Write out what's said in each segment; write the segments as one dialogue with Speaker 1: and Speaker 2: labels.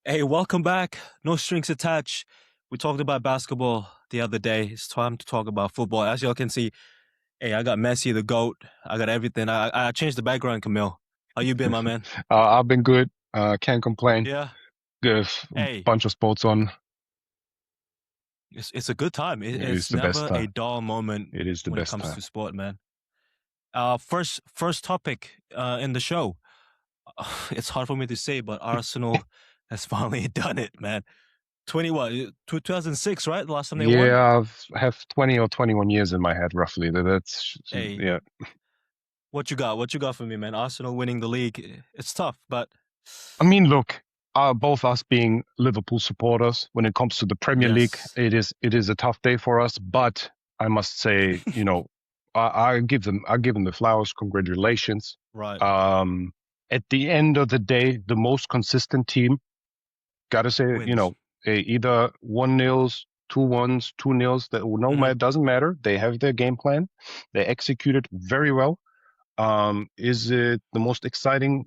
Speaker 1: Hey, welcome back. No strings attached. We talked about basketball the other day. It's time to talk about football. As y'all can see, hey, I got Messi, the GOAT. I got everything. I changed the background, Camille. How you been, my man?
Speaker 2: I've been good. Can't complain.
Speaker 1: Yeah.
Speaker 2: Good
Speaker 1: Hey,
Speaker 2: bunch of sports on.
Speaker 1: it's a good time.
Speaker 2: It is
Speaker 1: It's
Speaker 2: the best
Speaker 1: never a
Speaker 2: time.
Speaker 1: dull moment
Speaker 2: It is the
Speaker 1: when it
Speaker 2: best
Speaker 1: comes
Speaker 2: time.
Speaker 1: to sport, man. First topic in the show. It's hard for me to say, but Arsenal has finally done it, man. 20 what? 2006, right? The last time they won.
Speaker 2: Yeah, have 20 or 21 years in my head roughly. That's
Speaker 1: Hey,
Speaker 2: yeah.
Speaker 1: what you got? What you got for me, man? Arsenal winning the league. It's tough, but
Speaker 2: I mean, look, both us being Liverpool supporters, when it comes to the Premier League,
Speaker 1: yes.
Speaker 2: it is a tough day for us. But I must say, I give them the flowers. Congratulations.
Speaker 1: Right.
Speaker 2: Um, at the end of the day, the most consistent team. Gotta say,
Speaker 1: Wins.
Speaker 2: either 1-0s, 2-1s, 2-0s, that no
Speaker 1: Hmm.
Speaker 2: matter, doesn't matter. They have their game plan. They execute it very well. Is it the most exciting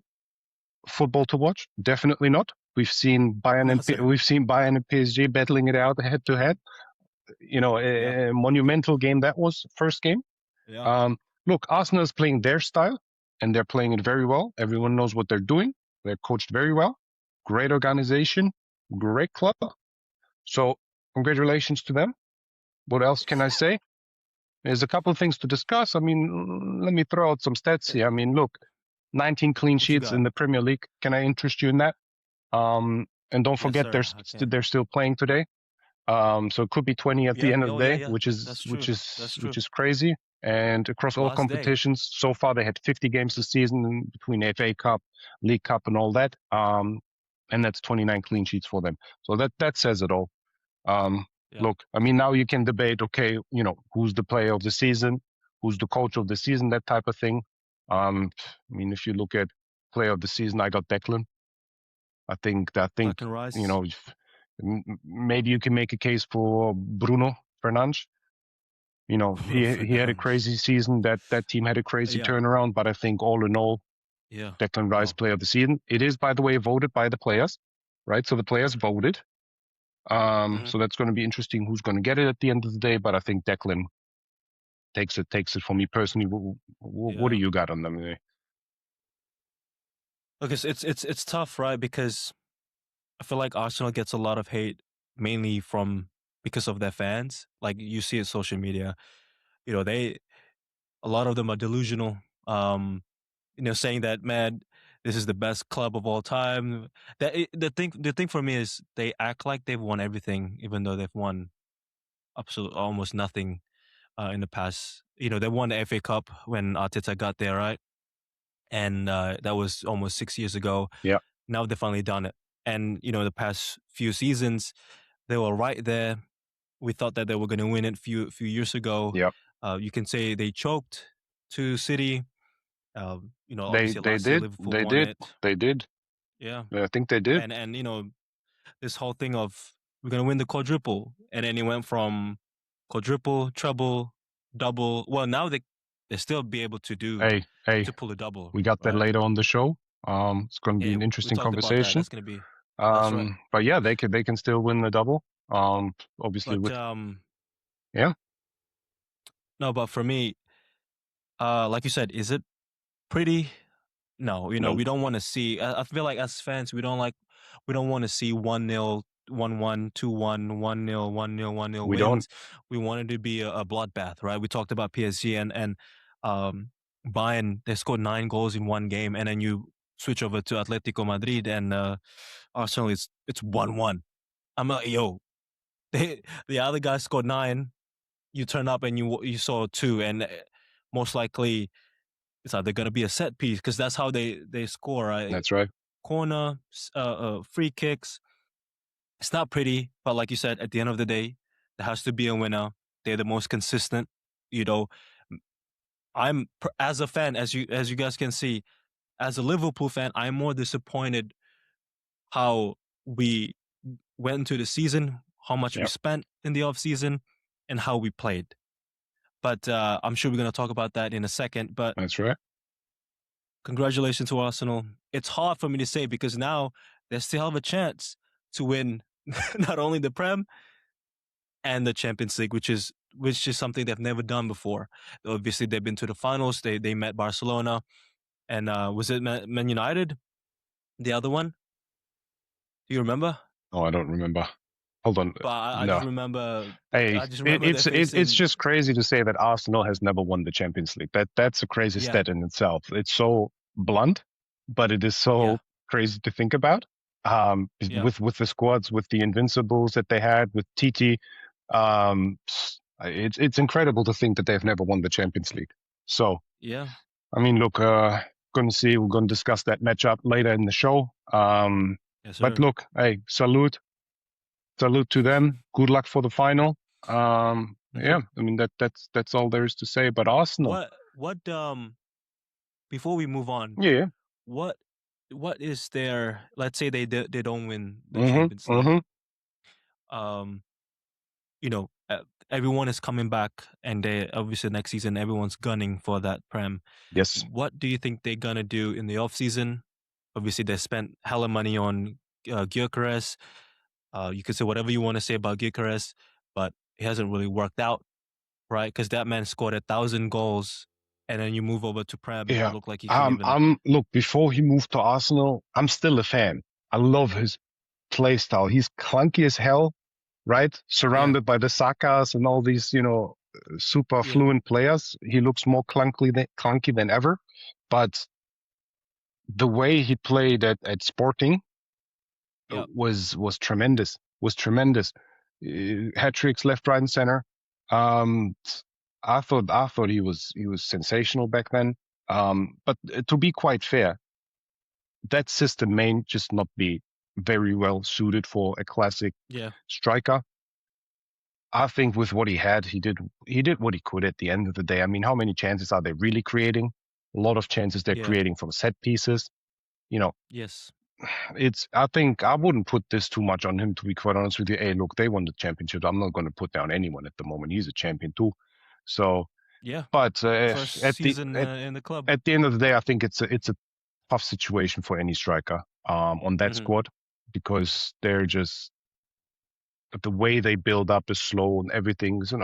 Speaker 2: football to watch? Definitely not.
Speaker 1: No, sir.
Speaker 2: We've seen Bayern and PSG battling it out head to head.
Speaker 1: Yeah.
Speaker 2: A monumental game that was, first game.
Speaker 1: Yeah.
Speaker 2: Um, Look, Arsenal is playing their style, and they're playing it very well. Everyone knows what they're doing. They're coached very well. Great organization, great club. So congratulations to them. What else can I say? There's a couple of things to discuss. I mean, let me throw out some stats
Speaker 1: Eh,
Speaker 2: here. I mean, look, 19 clean
Speaker 1: what you
Speaker 2: sheets
Speaker 1: got?
Speaker 2: in the Premier League. Can I interest you in that? And don't
Speaker 1: Yes,
Speaker 2: forget,
Speaker 1: sir. Okay.
Speaker 2: they're still playing today. So it could be 20 at the
Speaker 1: Yeah.
Speaker 2: end of
Speaker 1: Oh,
Speaker 2: the
Speaker 1: yeah.
Speaker 2: day,
Speaker 1: Yeah. That's true. That's
Speaker 2: which
Speaker 1: true.
Speaker 2: is crazy. And across all
Speaker 1: Last day.
Speaker 2: competitions, so far they had 50 games this season between FA Cup, League Cup, and all that. And that's 29 clean sheets for them. So that says it all. Um,
Speaker 1: Yeah.
Speaker 2: Look, I mean, now you can debate, okay, who's the player of the season, who's the coach of the season, that type of thing. I mean, if you look at player of the season, I got Declan. I think,
Speaker 1: Declan
Speaker 2: you
Speaker 1: Rice.
Speaker 2: know, maybe you can make a case for Bruno Fernandes.
Speaker 1: Bruno
Speaker 2: He had a
Speaker 1: Fernandes.
Speaker 2: crazy season. That team had a crazy
Speaker 1: Yeah.
Speaker 2: turnaround, but I think all in all,
Speaker 1: Yeah.
Speaker 2: Declan Rice
Speaker 1: No.
Speaker 2: player of the season. It is, by the way, voted by the players, right? So the players voted.
Speaker 1: Hmm.
Speaker 2: So that's going to be interesting who's going to get it at the end of the day. But I think Declan takes it for me personally. What do
Speaker 1: Yeah.
Speaker 2: you got on them?
Speaker 1: Look, it's tough, right? Because I feel like Arsenal gets a lot of hate mainly from because of their fans. Like you see it social media. They a lot of them are delusional. Saying that, man, this is the best club of all time. The thing for me is they act like they've won everything, even though they've won absolute almost nothing in the past. They won the FA Cup when Arteta got there, right? And that was almost 6 years ago.
Speaker 2: Yeah,
Speaker 1: Now they finally done it. And the past few seasons, they were right there. We thought that they were going to win it few years ago.
Speaker 2: yeah,
Speaker 1: You can say they choked to City.
Speaker 2: they
Speaker 1: Obviously
Speaker 2: they
Speaker 1: last year
Speaker 2: did,
Speaker 1: Liverpool
Speaker 2: they
Speaker 1: won
Speaker 2: did,
Speaker 1: it.
Speaker 2: they did.
Speaker 1: Yeah,
Speaker 2: I think they did.
Speaker 1: and this whole thing of we're gonna win the quadruple, and then it went from quadruple, treble, double. Well, now they still be able to do
Speaker 2: Hey,
Speaker 1: to pull a double,
Speaker 2: we got that
Speaker 1: right?
Speaker 2: later on the show. It's going to be
Speaker 1: Yeah,
Speaker 2: an
Speaker 1: we
Speaker 2: interesting
Speaker 1: talked about that.
Speaker 2: conversation.
Speaker 1: That's gonna be that's right.
Speaker 2: But yeah, they can still win the double. Obviously
Speaker 1: But
Speaker 2: with yeah,
Speaker 1: no, but for me, like you said, is it pretty? No,
Speaker 2: no,
Speaker 1: we don't want to see. I feel like as fans, we don't want to see 1-0, 1-1, 2-1, 1-0, 1-0, 1-0
Speaker 2: we don't.
Speaker 1: wins. We want it to be a bloodbath, right? We talked about PSG and um, Bayern. They scored 9 goals in one game, and then you switch over to Atletico Madrid and Arsenal. It's 1-1. I'm like, yo, the other guy scored nine. You turn up and you saw two, and most likely it's either going to be a set piece because that's how they score, right?
Speaker 2: That's right.
Speaker 1: Corner, free kicks. It's not pretty, but like you said, at the end of the day, there has to be a winner. They're the most consistent. You know, as a fan, as you guys can see, as a Liverpool fan, I'm more disappointed how we went into the season, how much we
Speaker 2: Yeah,
Speaker 1: spent in the off season, and how we played. But I'm sure we're going to talk about that in a second. But
Speaker 2: that's right.
Speaker 1: congratulations to Arsenal. It's hard for me to say because now they still have a chance. to win not only the Prem and the Champions League, which is something they've never done before. Obviously, they've been to the finals. They met Barcelona, and was it Man United? The other one? Do you remember?
Speaker 2: Oh, I don't remember. Hold on.
Speaker 1: But I just
Speaker 2: No.
Speaker 1: remember.
Speaker 2: Hey,
Speaker 1: I just remember they're
Speaker 2: it's
Speaker 1: facing.
Speaker 2: just crazy to say that Arsenal has never won the Champions League. That's a crazy
Speaker 1: Yeah,
Speaker 2: stat in itself. It's so blunt, but it is so
Speaker 1: yeah,
Speaker 2: crazy to think about.
Speaker 1: yeah,
Speaker 2: With the squads, with the Invincibles that they had, with TT, it's incredible to think that they've never won the Champions League. So,
Speaker 1: yeah.
Speaker 2: I mean, look, going to see, we're going to discuss that matchup later in the show.
Speaker 1: Yes,
Speaker 2: But
Speaker 1: sir.
Speaker 2: look, hey, salute to them. Good luck for the final.
Speaker 1: Hmm.
Speaker 2: Yeah, I mean that's all there is to say about Arsenal.
Speaker 1: What before we move on,
Speaker 2: Yeah.
Speaker 1: what what is their, let's say they don't win the
Speaker 2: Mm-hmm.
Speaker 1: Champions League.
Speaker 2: Mm-hmm.
Speaker 1: Um, you know, everyone is coming back, and they obviously next season everyone's gunning for that Prem.
Speaker 2: Yes.
Speaker 1: What do you think they're gonna do in the off season? Obviously, they spent hella money on Gyökeres. You could say whatever you want to say about Gyökeres, but it hasn't really worked out, right? Because that man scored 1,000 goals, and then you move over to Prem, it
Speaker 2: Yeah.
Speaker 1: looked like he couldn't even.
Speaker 2: I'm look, before he moved to Arsenal, I'm still a fan. I love his play style. He's clunky as hell, right?
Speaker 1: Yeah,
Speaker 2: Surrounded by the Sakas and all these, super
Speaker 1: yeah,
Speaker 2: fluent players. He looks more clunky than ever. But the way he played at Sporting
Speaker 1: yeah,
Speaker 2: was tremendous. Was tremendous. Hat tricks left, right, and center. Um, I thought he was sensational back then. But to be quite fair, that system may just not be very well suited for a classic
Speaker 1: yeah,
Speaker 2: striker. I think with what he had, he did what he could at the end of the day. I mean, how many chances are they really creating? A lot of chances they're
Speaker 1: yeah.
Speaker 2: creating from set pieces. You know,
Speaker 1: Yes,
Speaker 2: I think I wouldn't put this too much on him, to be quite honest with you. Hey, look, they won the championship. I'm not going to put down anyone at the moment. He's a champion too. So,
Speaker 1: yeah.
Speaker 2: but
Speaker 1: First season in the club.
Speaker 2: at the end of the day, I think it's a tough situation for any striker on that
Speaker 1: Hmm.
Speaker 2: squad, because they're just, the way they build up is slow and everything. So,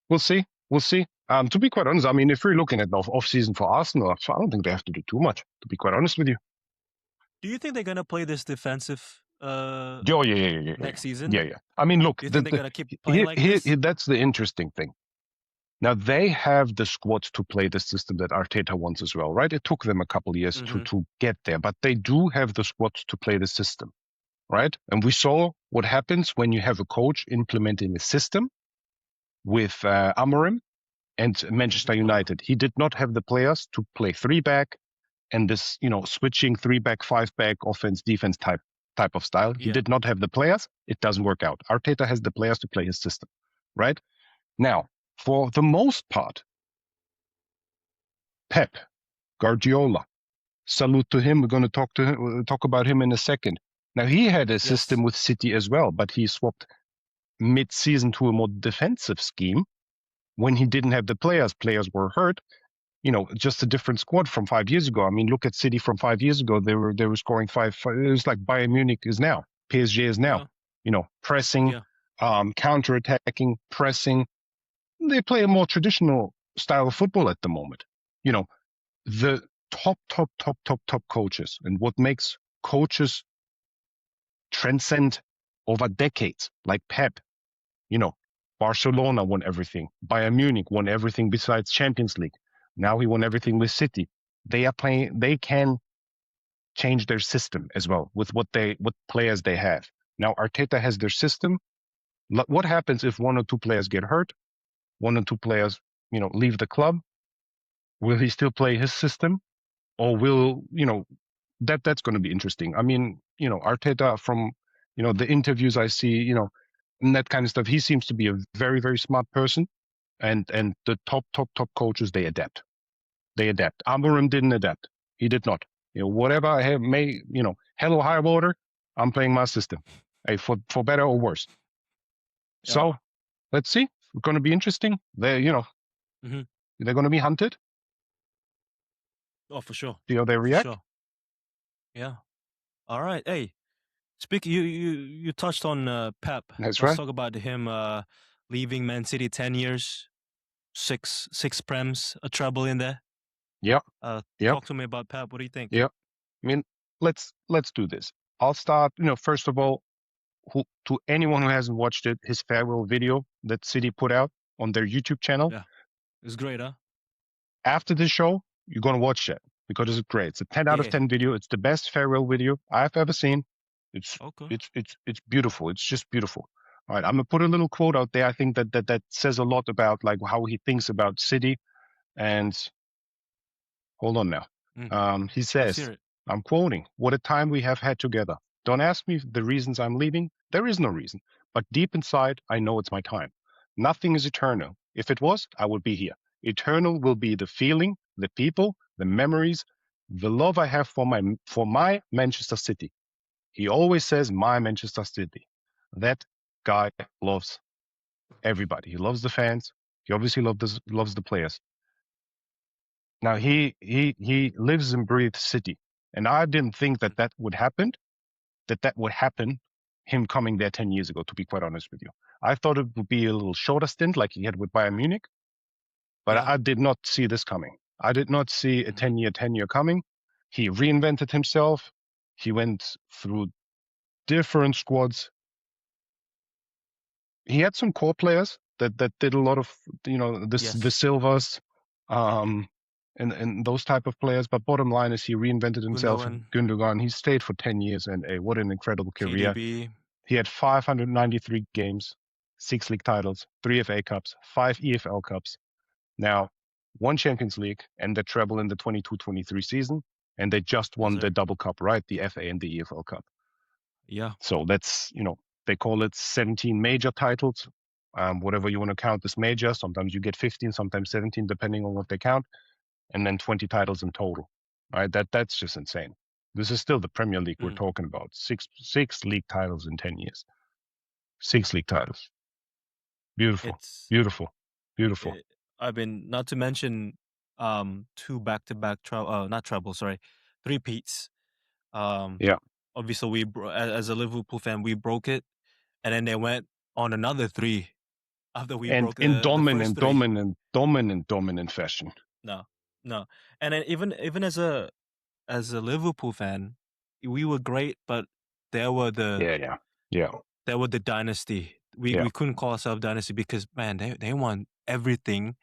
Speaker 2: we'll see. We'll see. To be quite honest, I mean, if we're looking at the off season for Arsenal, I don't think they have to do too much, to be quite honest with you.
Speaker 1: Do you think they're gonna play this defensive
Speaker 2: Oh, yeah, yeah, yeah, yeah, yeah.
Speaker 1: next season?
Speaker 2: Yeah, yeah. I mean, look,
Speaker 1: Do you think they're gonna keep playing like this?
Speaker 2: that's the interesting thing. Now they have the squads to play the system that Arteta wants as well, right? It took them a couple of years to
Speaker 1: Hmm.
Speaker 2: get there, but they do have the squads to play the system, right? And we saw what happens when you have a coach implementing a system with Amorim and Manchester
Speaker 1: Oh yeah,
Speaker 2: United. He did not have the players to play three back and this, switching three back, five back, offense, defense type of style. He
Speaker 1: yeah,
Speaker 2: did not have the players. It doesn't work out. Arteta has the players to play his system, right? Now, for the most part, Pep, Guardiola, salute to him. We're going to talk about him in a second. Now, he had a
Speaker 1: yes,
Speaker 2: system with City as well, but he swapped mid-season to a more defensive scheme when he didn't have the players. Players were hurt. Just a different squad from 5 years ago. I mean, look at City from 5 years ago. They were scoring five. It was like Bayern Munich is now. PSG is now.
Speaker 1: yeah,
Speaker 2: Pressing,
Speaker 1: yeah,
Speaker 2: counter attacking, pressing. They play a more traditional style of football at the moment. You know, the top coaches, and what makes coaches transcend over decades, like Pep. You know, Barcelona won everything. Bayern Munich won everything besides Champions League. Now he won everything with City. They are playing. They can change their system as well with what players they have. Now Arteta has their system. What happens if one or two players get hurt? One or two players, leave the club. Will he still play his system, or will that's going to be interesting? I mean, Arteta, from the interviews I see, and that kind of stuff, he seems to be a very very smart person, and the top coaches, they adapt. They adapt. Amorim didn't adapt. He did not. Whatever I have hell or high water, I'm playing my system. Hey, for better or worse.
Speaker 1: yeah.
Speaker 2: So let's see. It's going to be interesting.
Speaker 1: Hmm.
Speaker 2: They're going to be hunted.
Speaker 1: Oh, for sure,
Speaker 2: See how they
Speaker 1: for
Speaker 2: react.
Speaker 1: sure. Yeah. All right. Hey, speak. You touched on Pep.
Speaker 2: That's
Speaker 1: Let's
Speaker 2: right.
Speaker 1: talk about him leaving Man City 10 years, six prems, a treble in there.
Speaker 2: Yep. Yep.
Speaker 1: Talk to me about Pep. What do you think?
Speaker 2: Yep. I mean, let's do this. I'll start. First of all, to anyone who hasn't watched it, his farewell video that City put out on their YouTube channel.
Speaker 1: Yeah, it's great, huh?
Speaker 2: After this show, you're gonna watch it because it's great. It's a 10 out of
Speaker 1: Yeah.
Speaker 2: 10 video. It's the best farewell video I've ever seen. It's
Speaker 1: Okay.
Speaker 2: it's beautiful. It's just beautiful. All right, I'm gonna put a little quote out there. I think that says a lot about like how he thinks about City. And hold on now.
Speaker 1: Mm,
Speaker 2: He
Speaker 1: let's hear
Speaker 2: says,
Speaker 1: it.
Speaker 2: I'm quoting, "What a time we have had together. Don't ask me the reasons I'm leaving. There is no reason. But deep inside, I know it's my time. Nothing is eternal. If it was, I would be here. Eternal will be the feeling, the people, the memories, the love I have for my Manchester City." He always says, "My Manchester City." That guy loves everybody. He loves the fans. He obviously loves the players. Now he lives and breathes City, and I didn't think
Speaker 1: Mm,
Speaker 2: that would happen. That would happen. Him coming there 10 years ago, to be quite honest with you, I thought it would be a little shorter stint, like he had with Bayern Munich, but
Speaker 1: yeah.
Speaker 2: I did not see this coming. I did not see a
Speaker 1: Hmm.
Speaker 2: 10-year tenure coming. He reinvented himself. He went through different squads. He had some core players that did a lot of the
Speaker 1: Yes.
Speaker 2: Silvas, um, and those type of players. But bottom line is he reinvented himself.
Speaker 1: Gundogan,
Speaker 2: Gundogan. He stayed for 10 years, and what an incredible career.
Speaker 1: KDB.
Speaker 2: He had 593 games, 6 league titles, 3 FA Cups, 5 EFL Cups. Now, one Champions League and the treble in the 22-23 season, and they just
Speaker 1: Yes,
Speaker 2: won the
Speaker 1: sir.
Speaker 2: double cup, right? The FA and the EFL Cup.
Speaker 1: Yeah.
Speaker 2: So that's, they call it 17 major titles, whatever you want to count as major. Sometimes you get 15, sometimes 17, depending on what they count, and then 20 titles in total. Right? That's just insane. This is still the Premier League we're
Speaker 1: Mm.
Speaker 2: talking about. Six league titles in 10 years. 6 league titles. Beautiful,
Speaker 1: It's
Speaker 2: beautiful, beautiful.
Speaker 1: it, I mean, not to mention two back-to-back not treble, sorry, three peats. Um,
Speaker 2: Yeah,
Speaker 1: obviously as a Liverpool fan, we broke it, and then they went on another three after we
Speaker 2: and
Speaker 1: broke
Speaker 2: in
Speaker 1: the first three.
Speaker 2: dominant fashion.
Speaker 1: No, no, and then even as a Liverpool fan, we were great, but there were the
Speaker 2: Yeah, yeah, yeah,
Speaker 1: there were the dynasty.
Speaker 2: yeah.
Speaker 1: We couldn't call ourselves dynasty because man, they won everything.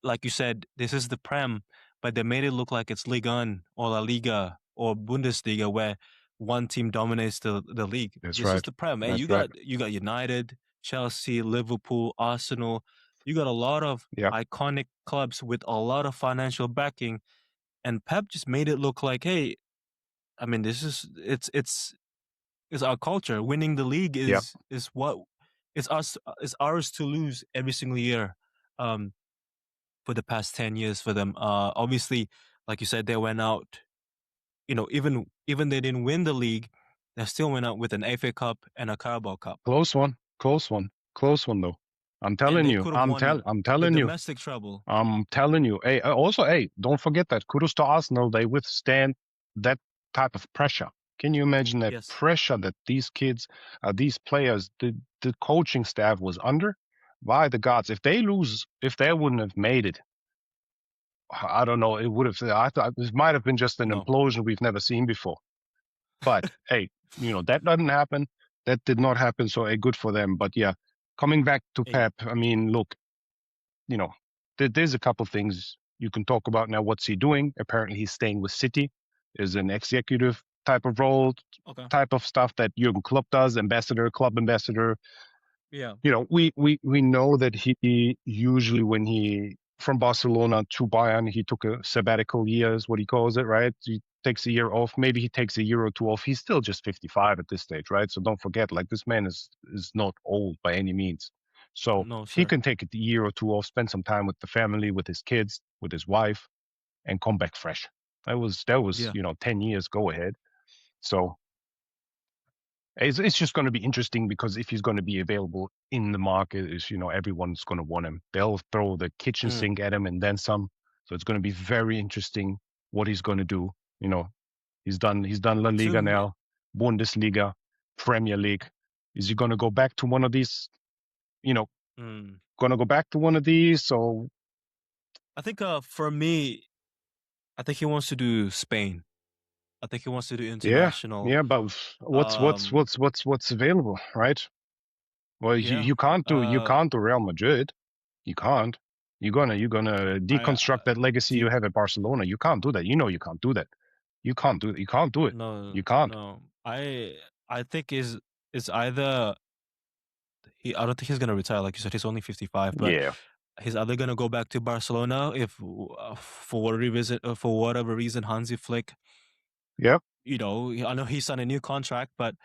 Speaker 1: Like you said, this is the Prem, but they made it look like it's Ligue 1 or La Liga or Bundesliga where one team dominates the league.
Speaker 2: That's
Speaker 1: This is
Speaker 2: right.
Speaker 1: the Prem. Hey,
Speaker 2: That's right.
Speaker 1: you got United, Chelsea, Liverpool, Arsenal. You got a lot of
Speaker 2: Yeah,
Speaker 1: iconic clubs with a lot of financial backing, and Pep just made it look like, hey, I mean, this is it's our culture. Winning the league
Speaker 2: yeah.
Speaker 1: is what it's ours to lose every single year. Um, for the past 10 years for them. Obviously, like you said, they went out, even they didn't win the league, they still went out with an FA Cup and a Carabao Cup.
Speaker 2: Close one, close one, close one though. I'm
Speaker 1: And
Speaker 2: telling
Speaker 1: they
Speaker 2: you,
Speaker 1: could have won
Speaker 2: I'm
Speaker 1: the
Speaker 2: telling you,
Speaker 1: domestic treble.
Speaker 2: I'm telling you. Hey, also, hey, don't forget that kudos to Arsenal. They withstand that type of pressure. Can you imagine that
Speaker 1: Yes.
Speaker 2: pressure that these kids, these players, the coaching staff was under? By the gods, if they lose, if they wouldn't have made it, I don't know. It would have. I thought this might have been just an
Speaker 1: No.
Speaker 2: implosion we've never seen before. But hey, that doesn't happen. That did not happen. So hey, good for them. But yeah, coming back to
Speaker 1: Hey,
Speaker 2: Pep, I mean, look, you know, there's a couple things you can talk about now. What's he doing? Apparently, he's staying with City, is an executive type of role,
Speaker 1: okay.
Speaker 2: type of stuff that Jurgen Klopp does, ambassador, club ambassador.
Speaker 1: Yeah.
Speaker 2: We know that he usually, when he from Barcelona to Bayern, he took a sabbatical year, is what he calls it, right? He takes a year off. Maybe he takes a year or two off. He's still just 55 at this stage, right? So don't forget, like this man is not old by any means. So
Speaker 1: No,
Speaker 2: he
Speaker 1: sir.
Speaker 2: can take a year or two off, spend some time with the family, with his kids, with his wife, and come back fresh. That was
Speaker 1: Yeah.
Speaker 2: 10 years. Go ahead. So it's just going to be interesting because if he's going to be available in the market, is everyone's going to want him. They'll throw the kitchen
Speaker 1: Mm.
Speaker 2: sink at him and then some. So it's going to be very interesting what he's going to do. You know, he's done La
Speaker 1: To
Speaker 2: Liga
Speaker 1: me,
Speaker 2: now. Bundesliga, Premier League. Is he going to go back to one of these? You know,
Speaker 1: Mm.
Speaker 2: going to go back to one of these? So
Speaker 1: I think for me, I think he wants to do Spain. I think he wants to do
Speaker 2: yeah,
Speaker 1: international.
Speaker 2: yeah. But what's what's
Speaker 1: Um,
Speaker 2: what's what's what's available, right? Well,
Speaker 1: yeah.
Speaker 2: you can't do Real Madrid. You can't. You're gonna
Speaker 1: I
Speaker 2: deconstruct that legacy
Speaker 1: do
Speaker 2: you have at Barcelona. You can't do that. You know you can't do that. You can't do it.
Speaker 1: no
Speaker 2: You can't.
Speaker 1: no. I think is either he. I don't think he's gonna retire. Like you said, he's only 55, but
Speaker 2: Yeah.
Speaker 1: he's either gonna go back to Barcelona if for whatever reason Hansi Flick.
Speaker 2: Yep.
Speaker 1: I know he signed a new contract, but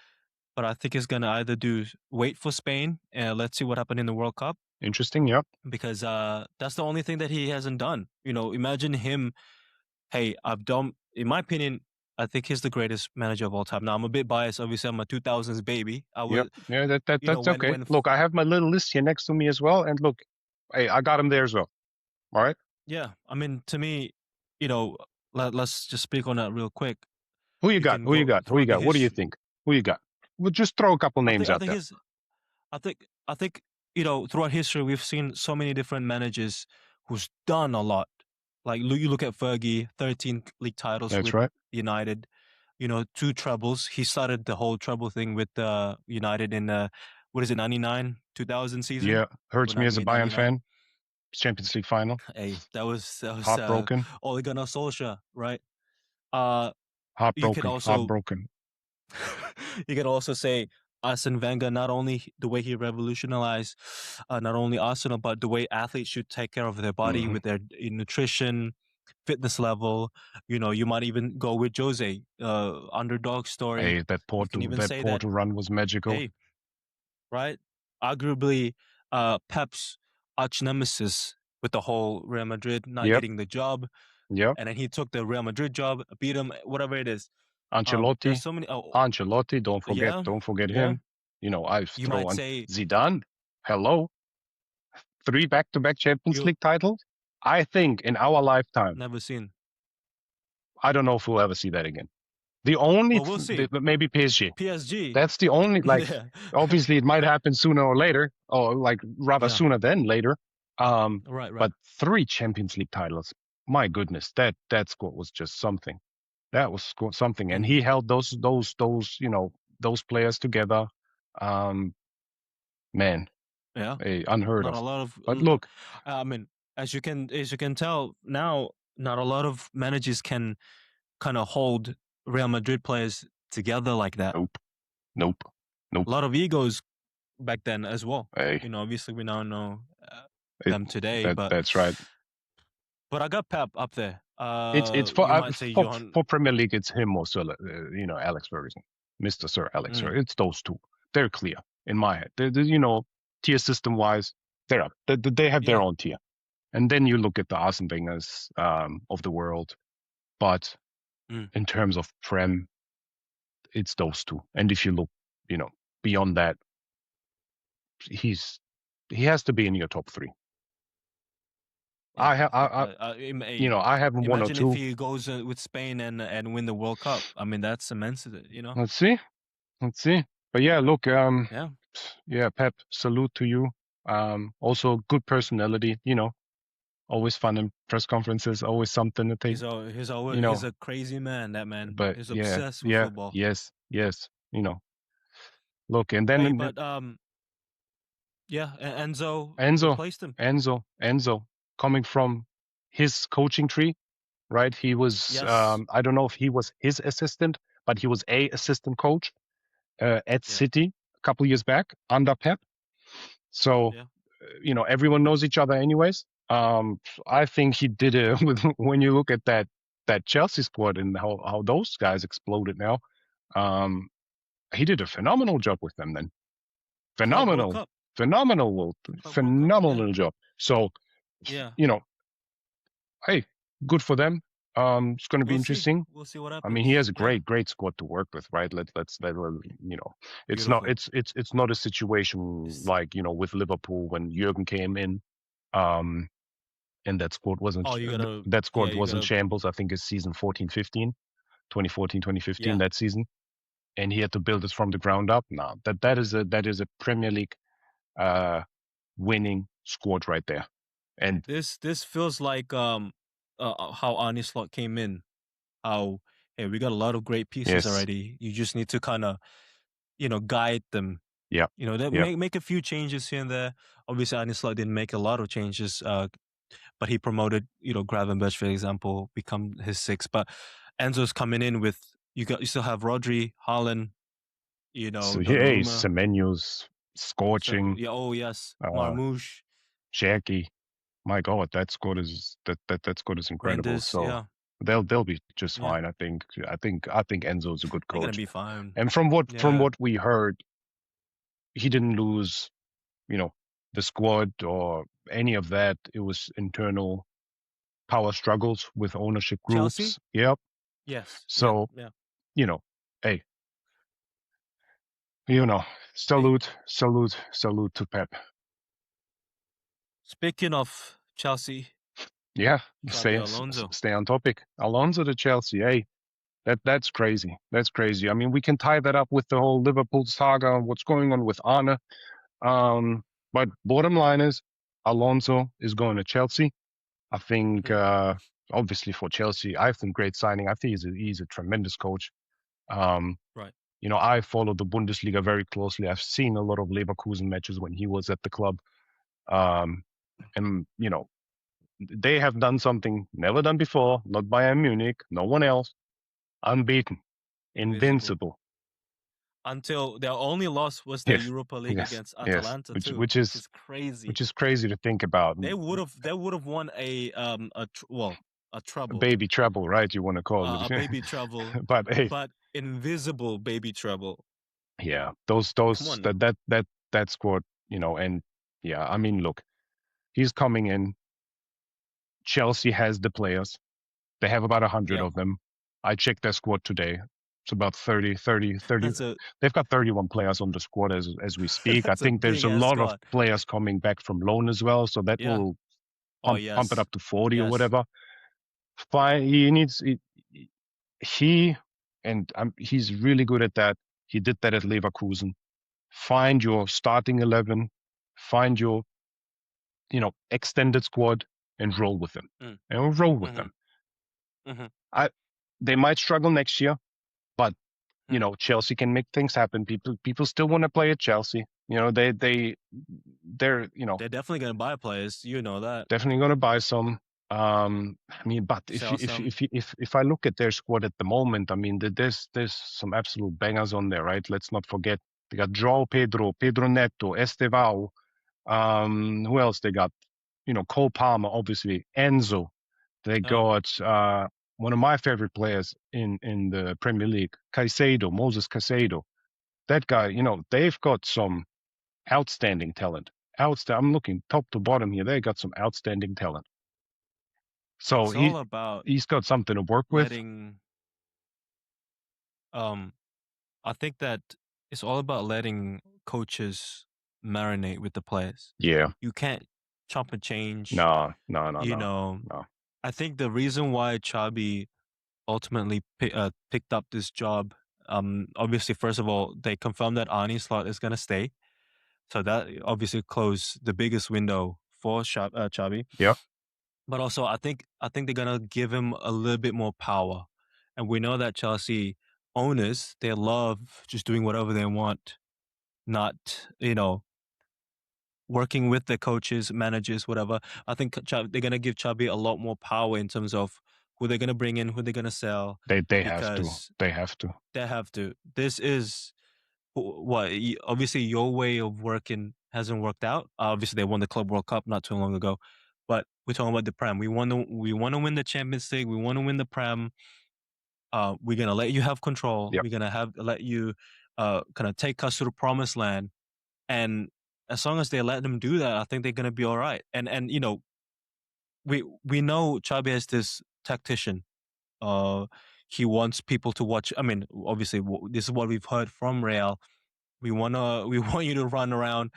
Speaker 1: I think he's gonna either do wait for Spain and let's see what happened in the World Cup
Speaker 2: Interesting. Yep.
Speaker 1: because that's the only thing that he hasn't done. Imagine him. Hey, I've done. In my opinion, I think he's the greatest manager of all time. Now I'm a bit biased. Obviously, I'm a 2000s baby. I
Speaker 2: Yep.
Speaker 1: was,
Speaker 2: Yeah. That's
Speaker 1: when
Speaker 2: okay. Look, I have my little list here next to me as well, and look, hey, I got him there as well. All right.
Speaker 1: yeah. I mean, to me, you know, let's just speak on that real quick.
Speaker 2: Who you
Speaker 1: You
Speaker 2: got?
Speaker 1: can
Speaker 2: Who you
Speaker 1: go
Speaker 2: got? Who you
Speaker 1: throughout the
Speaker 2: got? What do you
Speaker 1: history.
Speaker 2: think? Who you got? We'll just throw a couple
Speaker 1: I
Speaker 2: names
Speaker 1: think I
Speaker 2: out
Speaker 1: think
Speaker 2: there.
Speaker 1: he's I think throughout history we've seen so many different managers who's done a lot. Like you look at Fergie, 13 league titles
Speaker 2: That's
Speaker 1: with
Speaker 2: right.
Speaker 1: United, two trebles. He started the whole treble thing with United in what is it, 99, 2000 season?
Speaker 2: Yeah.
Speaker 1: Or
Speaker 2: Hurts me as a
Speaker 1: 98,
Speaker 2: Bayern
Speaker 1: 99.
Speaker 2: fan. Champions League final.
Speaker 1: Hey, that was
Speaker 2: Heartbroken.
Speaker 1: Ole Gunnar Solskjaer, right? Uh you could
Speaker 2: Heartbroken.
Speaker 1: also
Speaker 2: Heartbroken.
Speaker 1: you can also say Arsene Wenger, not only the way he revolutionized not only Arsenal, but the way athletes should take care of their body
Speaker 2: Hmm.
Speaker 1: with their nutrition, fitness level. You might even go with Jose, underdog story.
Speaker 2: Hey,
Speaker 1: You can even
Speaker 2: That
Speaker 1: say that,
Speaker 2: Porto run was magical.
Speaker 1: hey, right? Arguably, Pep's arch nemesis with the whole Real Madrid not
Speaker 2: Yep.
Speaker 1: getting the job,
Speaker 2: Yep.
Speaker 1: and then he took the Real Madrid job, beat him, whatever it is. There's
Speaker 2: Ancelotti.
Speaker 1: so many. Oh,
Speaker 2: Ancelotti.
Speaker 1: yeah,
Speaker 2: Don't forget
Speaker 1: yeah.
Speaker 2: him. I
Speaker 1: You
Speaker 2: throw
Speaker 1: might
Speaker 2: on
Speaker 1: say
Speaker 2: Zidane. Hello. 3 back-to-back Champions
Speaker 1: you
Speaker 2: League titles. I think in our lifetime,
Speaker 1: never seen.
Speaker 2: I don't know if we'll ever see that again. The only,
Speaker 1: Well, we'll see.
Speaker 2: maybe PSG.
Speaker 1: PSG.
Speaker 2: That's the only, like,
Speaker 1: Yeah.
Speaker 2: obviously it might happen sooner or later, or like rather
Speaker 1: Yeah.
Speaker 2: sooner than later.
Speaker 1: Right. Right.
Speaker 2: But 3 Champions League titles, my goodness, that squad was just something. That was something, and
Speaker 1: And
Speaker 2: he held those players together. Um, Man,
Speaker 1: yeah,
Speaker 2: unheard
Speaker 1: not a
Speaker 2: of.
Speaker 1: lot of.
Speaker 2: But look,
Speaker 1: I mean, as you can tell now, not a lot of managers can kind of hold Real Madrid players together like that.
Speaker 2: nope, nope,
Speaker 1: A
Speaker 2: nope.
Speaker 1: lot of egos back then as well.
Speaker 2: Hey,
Speaker 1: Obviously we now know
Speaker 2: it
Speaker 1: them today,
Speaker 2: that
Speaker 1: but
Speaker 2: that's right.
Speaker 1: I got Pep up there.
Speaker 2: It's
Speaker 1: You might say Johan.
Speaker 2: for Premier League, it's him or Sir, Alex Ferguson, Mister Sir Alex
Speaker 1: Mm,
Speaker 2: Ferguson. It's those two. They're clear in my head. Tier system wise, they're up. They have their
Speaker 1: yeah.
Speaker 2: own tier. And then you look at the Arsene Wengers of the world. But
Speaker 1: Mm,
Speaker 2: in terms of Prem, it's those two. And if you look, you know, beyond that, he's he has to be in your top three.
Speaker 1: yeah.
Speaker 2: I have, I have one or
Speaker 1: Imagine if
Speaker 2: two.
Speaker 1: he goes with Spain and win the World Cup. I mean, that's immense,
Speaker 2: Let's see, let's see. But yeah, look,
Speaker 1: Yeah.
Speaker 2: yeah, Pep, salute to you. Also good personality. Always fun in press conferences. Always something to take. You
Speaker 1: He's
Speaker 2: know,
Speaker 1: a crazy man. That man.
Speaker 2: but
Speaker 1: He's
Speaker 2: yeah,
Speaker 1: obsessed with
Speaker 2: yeah,
Speaker 1: football.
Speaker 2: yes, yes. Look, and
Speaker 1: Hey,
Speaker 2: then
Speaker 1: but yeah, Enzo
Speaker 2: Enzo,
Speaker 1: replaced him.
Speaker 2: Enzo, coming from his coaching tree, right? He was,
Speaker 1: Yes.
Speaker 2: I don't know if he was his assistant, but he was a assistant coach at
Speaker 1: Yeah.
Speaker 2: City a couple years back under Pep. So,
Speaker 1: Yeah.
Speaker 2: everyone knows each other anyways. I think he did it when you look at that Chelsea squad and how those guys exploded now. Um, he did a phenomenal job with them then.
Speaker 1: Club World
Speaker 2: Phenomenal,
Speaker 1: Cup. Club World Cup. Yeah.
Speaker 2: phenomenal job. So,
Speaker 1: Yeah.
Speaker 2: you know, hey, good for them. It's going to be
Speaker 1: We'll see.
Speaker 2: interesting.
Speaker 1: We'll see what
Speaker 2: I mean, he
Speaker 1: happens.
Speaker 2: has a
Speaker 1: Yeah.
Speaker 2: great squad to work with, right? It's not
Speaker 1: Beautiful.
Speaker 2: it's not a situation
Speaker 1: It's,
Speaker 2: like with Liverpool when Jurgen came in, um, and
Speaker 1: oh, you gotta.
Speaker 2: that
Speaker 1: Yeah,
Speaker 2: squad
Speaker 1: you
Speaker 2: was in
Speaker 1: gotta.
Speaker 2: shambles. I think it's season 14, 15, 2014, 2015,
Speaker 1: Yeah.
Speaker 2: that season. and he had to build it from the ground up. Now that is a Premier League uh, winning squad right there. And
Speaker 1: This feels like how Arne Slot came in. How hey, we got a lot of great pieces
Speaker 2: yes,
Speaker 1: already. You just need to kind of guide them.
Speaker 2: yeah,
Speaker 1: That
Speaker 2: yeah.
Speaker 1: make a few changes here and there. Obviously, Arne Slot didn't make a lot of changes. But he promoted Gravenberch, for example, become his sixth. But Enzo's coming in with you still have Rodri, Haaland,
Speaker 2: So hey,
Speaker 1: Donnarumma.
Speaker 2: Semenyo's
Speaker 1: So
Speaker 2: scorching.
Speaker 1: yeah, oh yes,
Speaker 2: Uh,
Speaker 1: Marmouche,
Speaker 2: Jackie, my God, that squad is incredible.
Speaker 1: Renders.
Speaker 2: So
Speaker 1: Yeah,
Speaker 2: they'll be just
Speaker 1: yeah,
Speaker 2: fine. I think Enzo's a good
Speaker 1: they're gonna
Speaker 2: coach.
Speaker 1: be fine.
Speaker 2: And from
Speaker 1: Yeah,
Speaker 2: what we heard, he didn't lose, you know, the squad or any of that. It was internal power struggles with ownership
Speaker 1: Chelsea.
Speaker 2: groups. Yep.
Speaker 1: Yes, yeah,
Speaker 2: So,
Speaker 1: yeah.
Speaker 2: you know, hey, you know,
Speaker 1: Hey,
Speaker 2: salute to Pep.
Speaker 1: speaking of Chelsea,
Speaker 2: Yeah,
Speaker 1: Xabi Alonso.
Speaker 2: stay on topic. Alonso to Chelsea. Hey, that's crazy. That's crazy. I mean, we can tie that up with the whole Liverpool saga, what's going on with Arne. Um, but bottom line is, Alonso is going to Chelsea. I think,
Speaker 1: Hmm,
Speaker 2: obviously for Chelsea, I think great signing. I think he's a tremendous coach. Um,
Speaker 1: right.
Speaker 2: I follow the Bundesliga very closely. I've seen a lot of Leverkusen matches when he was at the club. Um, and they have done something never done before, not Bayern Munich, no one else, unbeaten,
Speaker 1: Invisible.
Speaker 2: invincible.
Speaker 1: Until their only loss was the
Speaker 2: Yes,
Speaker 1: Europa League
Speaker 2: yes,
Speaker 1: against
Speaker 2: yes.
Speaker 1: Atalanta
Speaker 2: Which
Speaker 1: too,
Speaker 2: which
Speaker 1: which
Speaker 2: is
Speaker 1: is crazy.
Speaker 2: which is crazy to think about.
Speaker 1: They would have won a
Speaker 2: A
Speaker 1: treble,
Speaker 2: baby treble, right? You want to call
Speaker 1: a
Speaker 2: it,
Speaker 1: baby treble,
Speaker 2: but hey,
Speaker 1: but invisible baby treble.
Speaker 2: yeah, those
Speaker 1: Come
Speaker 2: those
Speaker 1: on
Speaker 2: that
Speaker 1: now.
Speaker 2: that that that squad, and yeah, I mean, look, he's coming in. Chelsea has the players. They have about 100
Speaker 1: Yep.
Speaker 2: of them. I checked their squad today. It's about 30, 30, 30.
Speaker 1: That's a
Speaker 2: They've got 31 players on the squad as we speak. I
Speaker 1: that's a
Speaker 2: think there's
Speaker 1: big
Speaker 2: a
Speaker 1: ass
Speaker 2: lot of
Speaker 1: squad.
Speaker 2: players coming back from loan as well, so that
Speaker 1: Yeah.
Speaker 2: will
Speaker 1: Oh
Speaker 2: pump it
Speaker 1: yes.
Speaker 2: up to 40 or
Speaker 1: Yes.
Speaker 2: whatever. Fine. He and he's really good at that. He did that at Leverkusen. Find your starting 11, find your extended squad, and roll with them.
Speaker 1: Mm.
Speaker 2: And roll with
Speaker 1: Mm-hmm.
Speaker 2: them.
Speaker 1: Mm-hmm.
Speaker 2: I They might struggle next year, but
Speaker 1: Mm.
Speaker 2: Chelsea can make things happen. People still want to play at Chelsea. They're
Speaker 1: They're definitely gonna buy players. You know that.
Speaker 2: definitely going to buy some. I mean, but
Speaker 1: Sell some.
Speaker 2: if I look at their squad at the moment, I mean, there's some absolute bangers on there, right? Let's not forget they got João Pedro, Pedro Neto, Estevao. Who else they got? Cole Palmer, obviously, Enzo. They
Speaker 1: Oh,
Speaker 2: got one of my favorite players in the Premier League, Caicedo, Moses Caicedo. That guy, they've got some outstanding talent. I'm looking top to bottom here. They got some outstanding talent. So
Speaker 1: it's all about
Speaker 2: he's got something to work with.
Speaker 1: letting. Um, I think that it's all about letting coaches marinate with the players.
Speaker 2: Yeah.
Speaker 1: You can't chop and change.
Speaker 2: No, no, no,
Speaker 1: You
Speaker 2: no,
Speaker 1: know,
Speaker 2: no.
Speaker 1: I think the reason why Xabi ultimately picked up this job, obviously, first of all, they confirmed that Arnie Slot is going to stay. So that obviously closed the biggest window for Xabi.
Speaker 2: Yep.
Speaker 1: But also, I think they're gonna give him a little bit more power, and we know that Chelsea owners they love just doing whatever they want, not working with the coaches, managers, whatever. I think they're gonna give Chubby a lot more power in terms of who they're gonna bring in, who they're gonna sell,
Speaker 2: They have to.
Speaker 1: because
Speaker 2: They have to.
Speaker 1: they have to. This is what obviously your way of working hasn't worked out. Obviously, they won the Club World Cup not too long ago, but we're talking about the Prem. We want to win the Champions League. We want to win the Prem. We're gonna let you have control.
Speaker 2: Yep.
Speaker 1: We're gonna have let you kind of take us to the promised land. And as long as they let them do that, I think they're gonna be all right. And we know Xabi has this tactician. Uh, he wants people to watch. I mean, obviously, this is what we've heard from Real. We want you to run around,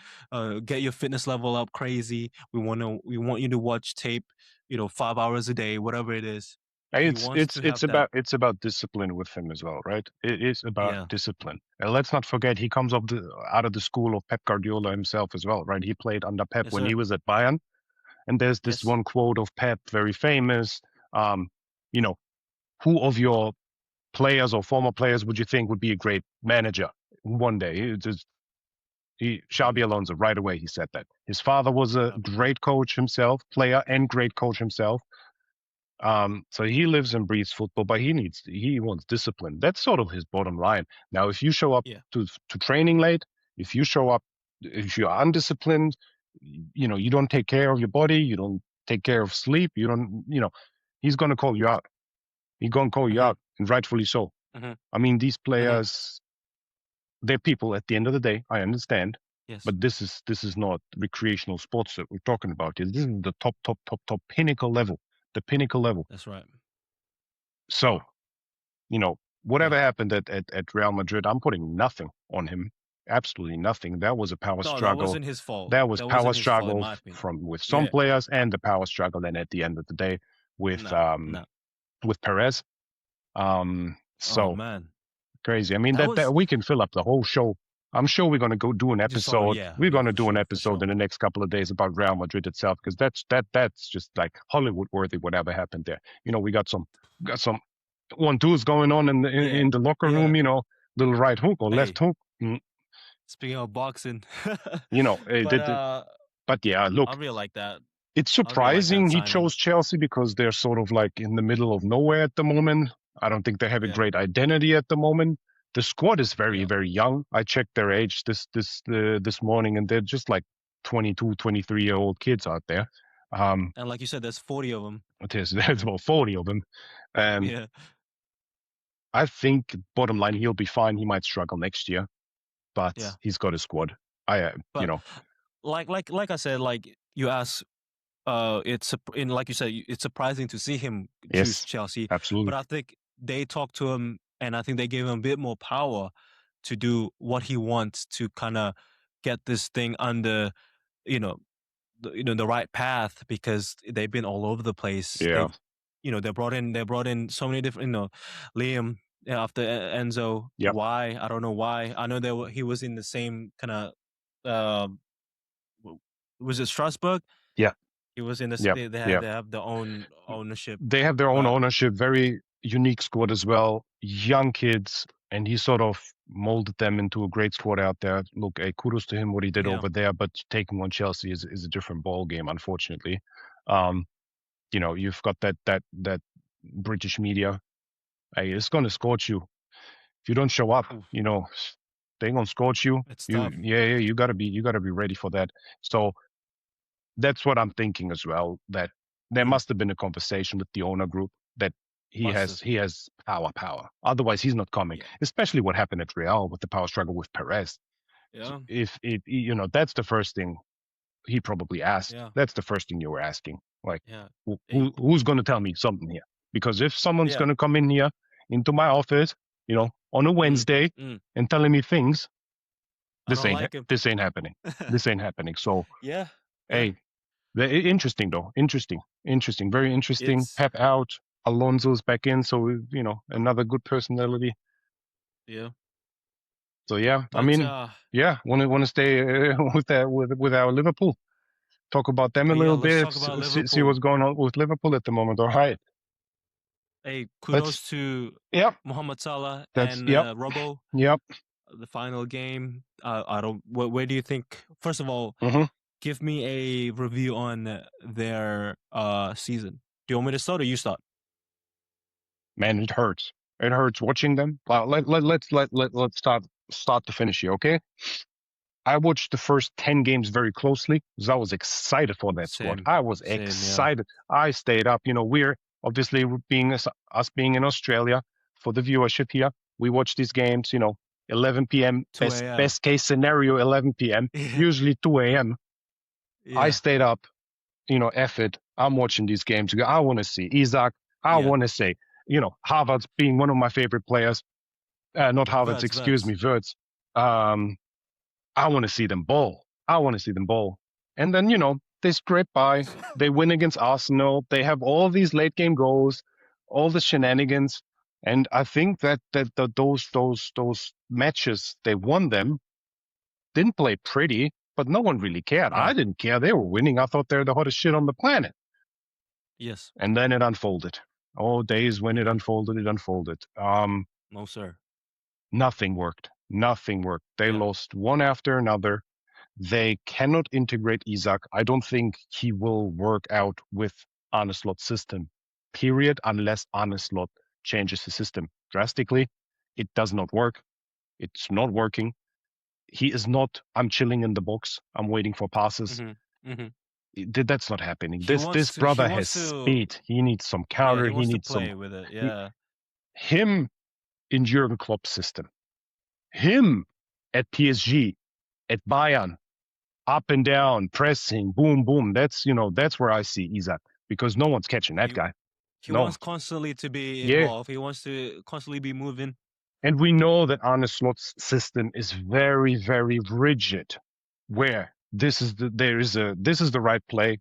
Speaker 1: get your fitness level up crazy. We want you to watch tape, 5 hours a day, whatever it is. He
Speaker 2: It's
Speaker 1: wants
Speaker 2: it's
Speaker 1: to
Speaker 2: it's
Speaker 1: have that.
Speaker 2: about it's about discipline with him as well, right? It is about
Speaker 1: Yeah.
Speaker 2: discipline. And let's not forget he comes out of the school of Pep Guardiola himself as well, right? He played under Pep
Speaker 1: Yes,
Speaker 2: when
Speaker 1: sir.
Speaker 2: he was at Bayern. And there's this
Speaker 1: Yes.
Speaker 2: one quote of Pep, very famous. Um, you know, who of your players or former players would you think would be a great manager one day? Xabi Alonso, right away, he said that. His father was a
Speaker 1: Xabi.
Speaker 2: great coach himself, player and great coach himself. So he lives and breathes football, but he wants discipline. That's sort of his bottom line. Now, if you show up
Speaker 1: Yeah.
Speaker 2: to training late, if you show up, if you're undisciplined, you don't take care of your body, you don't take care of sleep, you don't, he's gonna call you out. He's gonna call you
Speaker 1: Mm-hmm.
Speaker 2: out, and rightfully so.
Speaker 1: Mm-hmm.
Speaker 2: I mean, these
Speaker 1: Mm-hmm.
Speaker 2: players, they're people at the end of the day. I understand,
Speaker 1: Yes.
Speaker 2: but this is not recreational sports that we're talking about here. This is the top, top, top, top pinnacle level, the pinnacle level.
Speaker 1: That's right.
Speaker 2: So,
Speaker 1: Yeah.
Speaker 2: whatever happened at Real Madrid, I'm putting nothing on him. Absolutely nothing. That was a power
Speaker 1: No, that
Speaker 2: struggle.
Speaker 1: wasn't his fault.
Speaker 2: That was
Speaker 1: That
Speaker 2: power
Speaker 1: wasn't his fault, in
Speaker 2: struggle
Speaker 1: my opinion.
Speaker 2: from with some
Speaker 1: Yeah.
Speaker 2: players and the power struggle then at the end of the day with
Speaker 1: No. No.
Speaker 2: Perez.
Speaker 1: Oh
Speaker 2: So
Speaker 1: man,
Speaker 2: crazy. I mean
Speaker 1: that
Speaker 2: that
Speaker 1: was
Speaker 2: we can fill up the whole show. I'm sure we're gonna go do an
Speaker 1: just talk about.
Speaker 2: episode.
Speaker 1: Yeah.
Speaker 2: We're
Speaker 1: Yeah.
Speaker 2: gonna
Speaker 1: For
Speaker 2: do an
Speaker 1: sure. For
Speaker 2: episode
Speaker 1: sure.
Speaker 2: in the next couple of days about Real Madrid itself because that's just like Hollywood worthy. Whatever happened there, we got some 1-2s going on in the
Speaker 1: Yeah.
Speaker 2: in the locker
Speaker 1: Yeah.
Speaker 2: room. Little right hook or left
Speaker 1: Hey,
Speaker 2: hook.
Speaker 1: speaking of boxing, but
Speaker 2: But yeah,
Speaker 1: I
Speaker 2: look,
Speaker 1: really like that.
Speaker 2: it's
Speaker 1: I really like that
Speaker 2: surprising he
Speaker 1: signing.
Speaker 2: chose Chelsea because they're sort of like in the middle of nowhere at the moment. I don't think they have a
Speaker 1: Yeah.
Speaker 2: great identity at the moment. The squad is very,
Speaker 1: Yeah.
Speaker 2: very young. I checked their age this morning, and they're just like 22, 23-year-old kids out there.
Speaker 1: And like you said, there's 40 of them.
Speaker 2: There's about 40 of them. And
Speaker 1: Yeah.
Speaker 2: I think bottom line, he'll be fine. He might struggle next year, but
Speaker 1: Yeah.
Speaker 2: he's got a squad. I,
Speaker 1: But like I said, like you asked, in like you said, it's surprising to see him choose
Speaker 2: yes,
Speaker 1: Chelsea. But
Speaker 2: absolutely.
Speaker 1: I think they talked to him, and I think they gave him a bit more power to do what he wants to kind of get this thing under, you know, the right path because they've been all over the place.
Speaker 2: Yeah.
Speaker 1: They brought in so many different, Liam, after Enzo.
Speaker 2: Yep.
Speaker 1: Why? I don't know why. I know he was in the same kind of, uh, was it Strasbourg?
Speaker 2: Yeah.
Speaker 1: He was in this.
Speaker 2: Yep.
Speaker 1: They
Speaker 2: Yep.
Speaker 1: have their own ownership,
Speaker 2: They have their own
Speaker 1: but
Speaker 2: ownership, very unique squad as well, young kids, and he sort of molded them into a great squad out there. Look, kudos to him what he did
Speaker 1: yeah,
Speaker 2: over there, but taking on Chelsea is a different ball game, unfortunately. Um, you've got that British media. Hey, it's gonna scorch you if you don't show up.
Speaker 1: oof,
Speaker 2: They're gonna scorch you.
Speaker 1: it's
Speaker 2: You
Speaker 1: tough.
Speaker 2: yeah, yeah, you gotta be ready for that. So that's what I'm thinking as well, that there
Speaker 1: Mm,
Speaker 2: must have been a conversation with the owner group that he
Speaker 1: must
Speaker 2: has
Speaker 1: have.
Speaker 2: he has power. Otherwise, he's not coming.
Speaker 1: Yeah,
Speaker 2: Especially what happened at Real with the power struggle with Perez.
Speaker 1: yeah,
Speaker 2: If it, that's the first thing he probably asked.
Speaker 1: yeah,
Speaker 2: That's the first thing you were asking. Like,
Speaker 1: yeah. Hey,
Speaker 2: who's going to tell me something here? Because if someone's
Speaker 1: yeah.
Speaker 2: going to come in here into my office, on a
Speaker 1: Mm,
Speaker 2: Wednesday
Speaker 1: mm.
Speaker 2: and telling me things,
Speaker 1: I
Speaker 2: this
Speaker 1: don't
Speaker 2: ain't
Speaker 1: like him.
Speaker 2: this ain't happening. This ain't happening. So,
Speaker 1: Yeah, yeah.
Speaker 2: hey, interesting though. Interesting. Very interesting.
Speaker 1: It's
Speaker 2: Pep out. Alonso's back in. So, another good personality.
Speaker 1: yeah,
Speaker 2: So yeah, I
Speaker 1: but
Speaker 2: mean, yeah, want to stay with our Liverpool. Talk about them a
Speaker 1: yeah.
Speaker 2: little
Speaker 1: Let's
Speaker 2: bit.
Speaker 1: talk about
Speaker 2: See what's
Speaker 1: Liverpool.
Speaker 2: going on with Liverpool at the moment. All right,
Speaker 1: Hey,
Speaker 2: let's.
Speaker 1: kudos to
Speaker 2: Yep,
Speaker 1: Mohamed Salah
Speaker 2: that's
Speaker 1: and
Speaker 2: yep,
Speaker 1: Robbo.
Speaker 2: yep.
Speaker 1: The final game. I don't. Where do you think? First of all,
Speaker 2: hmm
Speaker 1: give me a review on their season. Do you want me to start or you start?
Speaker 2: Man, it hurts. It hurts watching them. Let's start to finish here. Okay, I watched the first 10 games very closely because I was excited for that squad.
Speaker 1: Same,
Speaker 2: I was
Speaker 1: same. Yeah,
Speaker 2: excited. I stayed up. We're obviously being us being in Australia for the viewership here. We watch these games. 11 p.m.
Speaker 1: two
Speaker 2: Best
Speaker 1: a.m.
Speaker 2: best case scenario 11 p.m.
Speaker 1: Yeah,
Speaker 2: Usually 2 a.m. I
Speaker 1: yeah.
Speaker 2: stayed up. Effort. I'm watching these games. I want to see Isaac. I
Speaker 1: Yeah.
Speaker 2: want to say, Harvard's being one of my favorite players. Not Harvard's, excuse
Speaker 1: Verts.
Speaker 2: me, Verts. Um, I want to see them ball. I want to see them ball. And then, they scrape by. They win against Arsenal. They have all these late game goals. all the shenanigans. And I think that those matches they won them didn't play pretty, but no one really cared. I
Speaker 1: Right.
Speaker 2: didn't care. They were winning. I thought they're the hottest shit on the planet.
Speaker 1: Yes.
Speaker 2: And then it unfolded. Oh, days when it
Speaker 1: Hmm.
Speaker 2: unfolded, it unfolded.
Speaker 1: No, sir.
Speaker 2: Nothing worked. Nothing worked. They
Speaker 1: Yeah.
Speaker 2: lost one after another. They cannot integrate Isaac. I don't think he will work out with Arne Slot's system, period, unless Arne Slot changes the system drastically. It does not work. It's not working. He is not, I'm chilling in the box. I'm waiting for passes.
Speaker 1: Hmm. Hmm.
Speaker 2: That's not happening.
Speaker 1: He
Speaker 2: This
Speaker 1: wants to. He
Speaker 2: brother has
Speaker 1: wants to.
Speaker 2: speed. He needs some
Speaker 1: Yeah.
Speaker 2: counter.
Speaker 1: He
Speaker 2: He
Speaker 1: wants to
Speaker 2: needs some
Speaker 1: play with it.
Speaker 2: he,
Speaker 1: Yeah.
Speaker 2: him in Jurgen Klopp's system. Him at PSG, at Bayern, up and down, pressing, boom, boom. That's where I see Isaac because no one's catching that
Speaker 1: He
Speaker 2: guy.
Speaker 1: he
Speaker 2: No
Speaker 1: wants
Speaker 2: one.
Speaker 1: constantly to be
Speaker 2: Yeah.
Speaker 1: involved. He wants to constantly be moving.
Speaker 2: And we know that Arne Slot's system is very, very rigid, where this is the right play.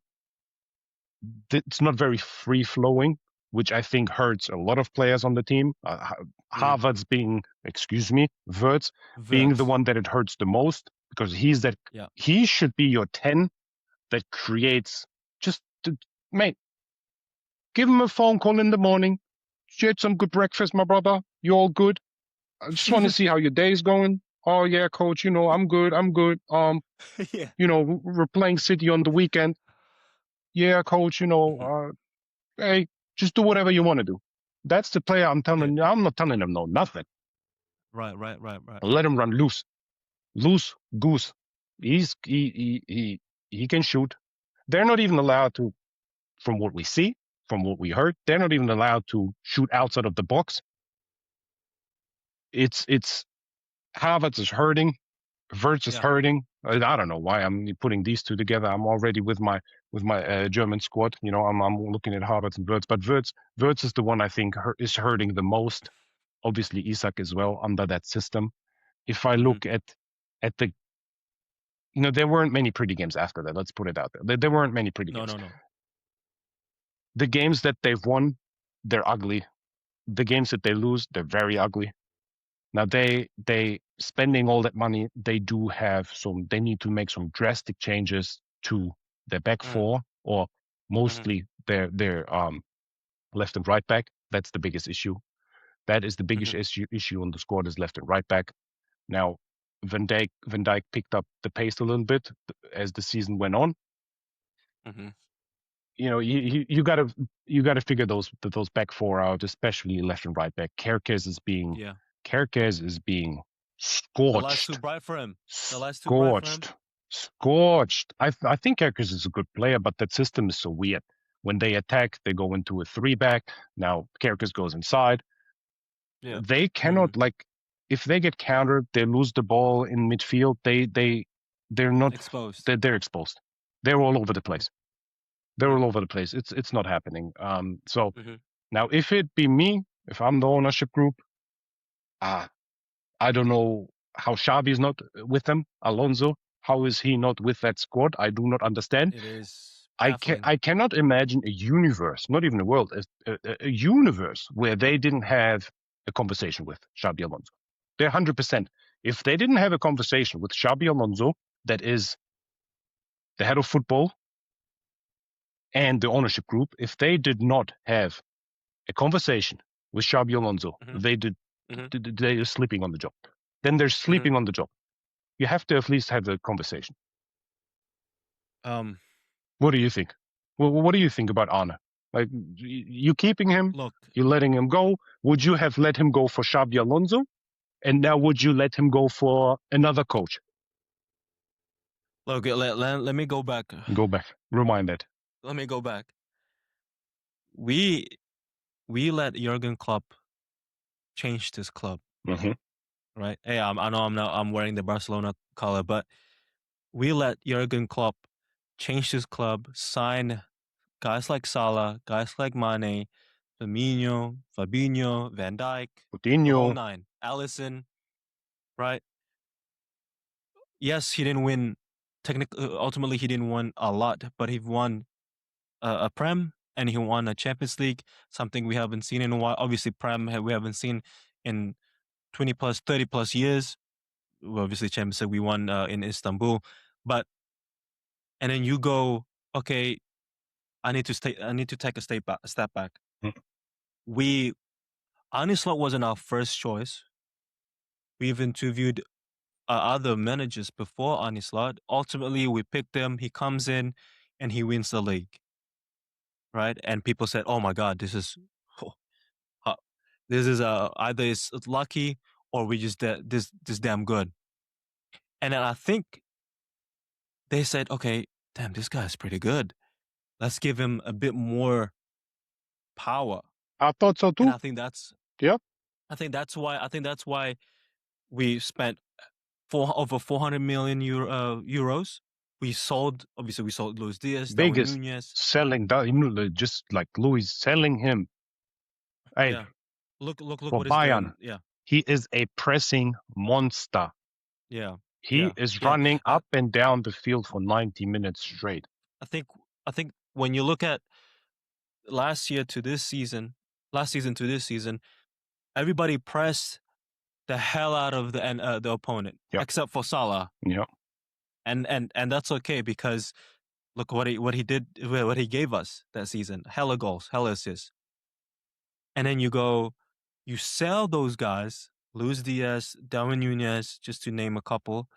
Speaker 2: It's not very free flowing, which I think hurts a lot of players on the team.
Speaker 1: Mm.
Speaker 2: Harvard's being, excuse me, Verts being the
Speaker 1: Verts.
Speaker 2: one that it hurts the most because
Speaker 1: Yeah.
Speaker 2: he should be your 10 that creates just, mate, give him a phone call in the morning. You had some good breakfast, my brother. You all good? I just want to see how your day's going. Oh yeah, coach. I'm good. I'm good.
Speaker 1: Yeah.
Speaker 2: We're playing City on the weekend. Yeah, coach.
Speaker 1: Mhm.
Speaker 2: Hey, just do whatever you want to do. That's the player I'm
Speaker 1: Yeah.
Speaker 2: telling you. I'm not telling him no, nothing.
Speaker 1: Right. Right. Right. Right.
Speaker 2: Let him run loose. Loose goose. He can shoot. They're not even allowed to, from what we see, from what we heard, they're not even allowed to shoot outside of the box. It's Havertz is hurting. Verts is
Speaker 1: Yeah.
Speaker 2: hurting. I don't know why I'm putting these two together. I'm already with my German squad. I'm looking at Havertz and Verts, but Verts is the one I think is hurting the most. Obviously, Isak as well under that system. If I
Speaker 1: Hmm.
Speaker 2: look at the there weren't many pretty games after that. Let's put it out there. There weren't many pretty
Speaker 1: No.
Speaker 2: games.
Speaker 1: No. No.
Speaker 2: The games that they've won, they're ugly. The games that they lose, they're very ugly. Now they spending all that money, they do have some. They need to make some drastic changes to their back
Speaker 1: Mm.
Speaker 2: four, or
Speaker 1: Hmm.
Speaker 2: mostly their left and right back. That's the biggest issue. That is the biggest
Speaker 1: Hmm.
Speaker 2: issue on the squad is left and right back. Now Van Dijk picked up the pace a little bit as the season went on.
Speaker 1: Hmm.
Speaker 2: You gotta figure those back four out, especially left and right back.
Speaker 1: Yeah.
Speaker 2: Kerkez is being
Speaker 1: The light's too
Speaker 2: scorched,
Speaker 1: bright for him. The light's too bright for him.
Speaker 2: scorched, scorched. I think Kerkez is a good player, but that system is so weird. When they attack, they go into a three back. Now Kerkez goes inside.
Speaker 1: Yeah.
Speaker 2: They
Speaker 1: Hmm.
Speaker 2: cannot, like, if they get countered, they lose the ball in midfield. They're not
Speaker 1: Exposed.
Speaker 2: they're exposed. They're all over the
Speaker 1: Hmm.
Speaker 2: place. They're
Speaker 1: Hmm.
Speaker 2: all over the place. It's not happening. So
Speaker 1: Hmm.
Speaker 2: now if it be me, if I'm the ownership group, uh, I don't know how Xabi is not with them. Alonso, how is he not with that squad? I do not understand.
Speaker 1: It is
Speaker 2: I
Speaker 1: baffling.
Speaker 2: I cannot imagine a universe, not even a world, a universe where they didn't have a conversation with Xabi Alonso. They're 100%. If they didn't have a conversation with Xabi Alonso, that is the head of football and the ownership group, if they did not have a conversation with Xabi Alonso,
Speaker 1: Hmm. Hmm.
Speaker 2: they are sleeping on the job. Then they're
Speaker 1: Hmm.
Speaker 2: sleeping on the job. You have to at least have the conversation.
Speaker 1: Um.
Speaker 2: What do you think? Well, what do you think about Arne? Like, you keeping him?
Speaker 1: Look.
Speaker 2: You letting him go? Would you have let him go for Xabi Alonso? And now would you let him go for another coach?
Speaker 1: Look. Let me go back.
Speaker 2: Go back. Remind that.
Speaker 1: Let me go back. We we let Jurgen Klopp change this club,
Speaker 2: Mm-hmm.
Speaker 1: right? Hey, I know I'm wearing the Barcelona color, but we let Jurgen Klopp change this club, sign guys like Salah, guys like Mane, Firmino, Fabinho, Van Dijk, the whole
Speaker 2: Coutinho,
Speaker 1: nine. Allison, right? Yes, he didn't win. Technically, ultimately, he didn't win a lot, but he won a Prem. and he won a Champions League, something we haven't seen in a while. Obviously, Prem we haven't seen in 20 plus, 30 plus years. Well, obviously, Champions League we won in Istanbul, but and then you go, okay, I need to stay. I need to take a step back.
Speaker 2: Mhm.
Speaker 1: We Anislot wasn't our first choice. We've interviewed other managers before Anislot. Ultimately, we picked him. He comes in and he wins the league, right? And people said, "Oh my God, this is uh, either it's lucky or we just this damn good." And then I think they said, "Okay, damn, this guy's pretty good. Let's give him a bit more power."
Speaker 2: I thought so
Speaker 1: And
Speaker 2: too. Yep.
Speaker 1: I think that's why we spent over 400 million euros. We sold Luis Diaz, Darwin
Speaker 2: Biggest
Speaker 1: Nunez.
Speaker 2: selling that, just like Louis selling him. Hey,
Speaker 1: Yeah. Look
Speaker 2: for
Speaker 1: what he's
Speaker 2: Bayern,
Speaker 1: doing. Yeah.
Speaker 2: he is a pressing monster.
Speaker 1: Yeah.
Speaker 2: He
Speaker 1: Yeah.
Speaker 2: is
Speaker 1: Yeah.
Speaker 2: running up and down the field for 90 minutes straight.
Speaker 1: I think I think when you look at last year to this season, last season to this season, everybody pressed the hell out of the opponent
Speaker 2: Yep.
Speaker 1: except for Salah.
Speaker 2: Yep.
Speaker 1: And that's okay because look what he did, what he gave us that season. Hella goals, hella assists. And then you sell those guys, Luis Diaz, Darwin Nunez, just to name a couple,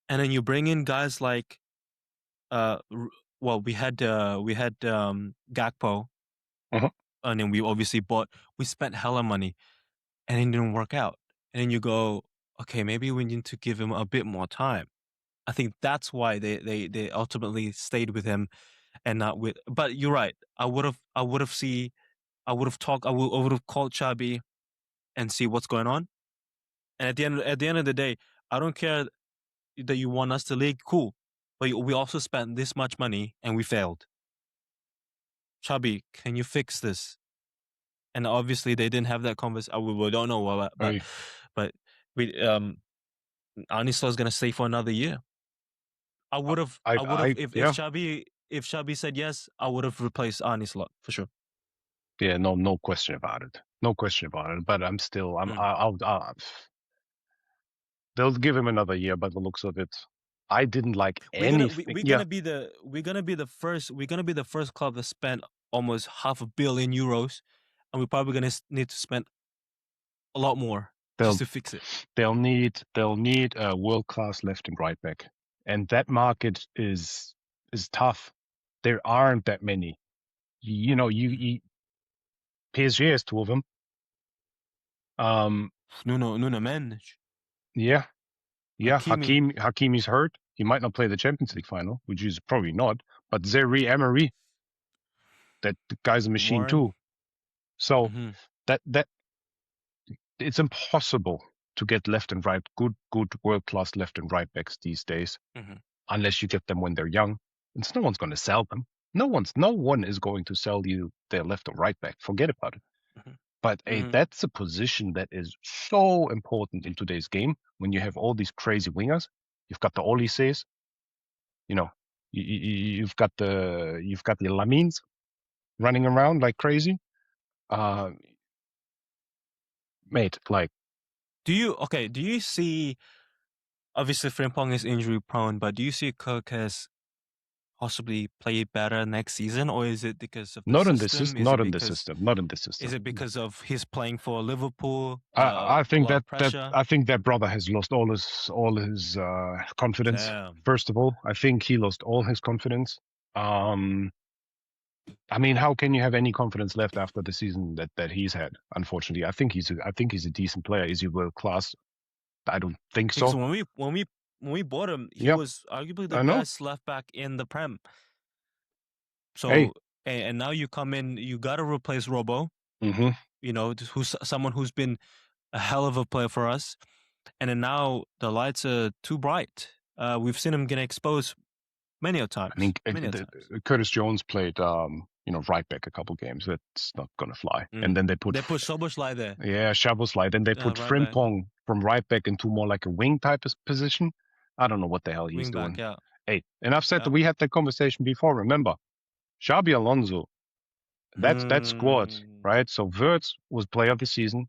Speaker 1: and then you bring in guys like, well, we had Gakpo,
Speaker 2: Uh-huh.
Speaker 1: and then we spent hella money, and it didn't work out. And then you go, okay, maybe we need to give him a bit more time. I think that's why they ultimately stayed with him and not with. But you're right. I would have called Xabi and see what's going on. And at the end of the day, I don't care that you won us the league. Cool, but we also spent this much money and we failed. Xabi, can you fix this? And obviously they didn't have that conversation. We don't know,
Speaker 2: Hey,
Speaker 1: but we Anisla is gonna stay for another year. I would have
Speaker 2: yeah,
Speaker 1: if Xabi said yes, I would have replaced Anisla for sure.
Speaker 2: yeah, no question about it. No question about it. But I'm still,
Speaker 1: Mm.
Speaker 2: they'll give him another year by the looks of it. I didn't like anything. Yeah,
Speaker 1: we're gonna be the first club that spent almost €500 million, and we're probably gonna need to spend a lot more just
Speaker 2: they'll
Speaker 1: to fix it.
Speaker 2: they'll need a world class left and right back, and that market is tough. There aren't that many. You PSG has two of them. Um,
Speaker 1: Nuno Mendes,
Speaker 2: yeah, yeah.
Speaker 1: Hakimi,
Speaker 2: Hakimi's hurt. He might not play the Champions League final, which is probably not. But Zeri Emery, that guy's a machine
Speaker 1: Warren.
Speaker 2: too. So
Speaker 1: Mm-hmm,
Speaker 2: that it's impossible to get left and right good world class left and right backs these days
Speaker 1: mm-hmm,
Speaker 2: unless you get them when they're young. And no one's going to sell them. No one is going to sell you their left or right back. Forget about it. But
Speaker 1: mm-hmm,
Speaker 2: that's a position that is so important in today's game when you have all these crazy wingers. You've got the Olises, you know, you've got the Lamines running around like crazy. Uh, mate, like
Speaker 1: Do you see? Obviously, Frimpong is injury prone, but do you see Kirk has possibly play better next season, or is it because of the
Speaker 2: not in this
Speaker 1: system?
Speaker 2: system, not in this system, not in this
Speaker 1: Is
Speaker 2: system.
Speaker 1: it because of his playing for Liverpool?
Speaker 2: I
Speaker 1: A
Speaker 2: think
Speaker 1: lot
Speaker 2: that
Speaker 1: of
Speaker 2: that
Speaker 1: pressure.
Speaker 2: I think that brother has lost all his confidence.
Speaker 1: Damn,
Speaker 2: First of all, I think he lost all his confidence. Um, I mean, how can you have any confidence left after the season that he's had? Unfortunately, I think he's a decent player. Is he world class? I don't think
Speaker 1: because
Speaker 2: so.
Speaker 1: when we bought him, he
Speaker 2: Yep,
Speaker 1: was arguably the
Speaker 2: I know.
Speaker 1: best left back in the Prem.
Speaker 2: Hey,
Speaker 1: So and now you come in, you got to replace Robo.
Speaker 2: hmm
Speaker 1: You know, who's someone who's been a hell of a player for us, and then now the lights are too bright. We've seen him get exposed many a
Speaker 2: I mean,
Speaker 1: times, many a times.
Speaker 2: Curtis Jones played right back a couple games. That's not gonna fly. And
Speaker 1: Mm.
Speaker 2: then they put
Speaker 1: They put Soboslai there,
Speaker 2: yeah, Shabos Then they put
Speaker 1: right back,
Speaker 2: Frimpong from right back into more like a wing type of position. I don't know what the hell he's
Speaker 1: wing back.
Speaker 2: doing.
Speaker 1: Yeah,
Speaker 2: Hey, and I've said that
Speaker 1: yeah.
Speaker 2: we had that conversation before. Remember, Xabi Alonso. That squad,
Speaker 1: Hmm.
Speaker 2: right? So Wirtz was player of the season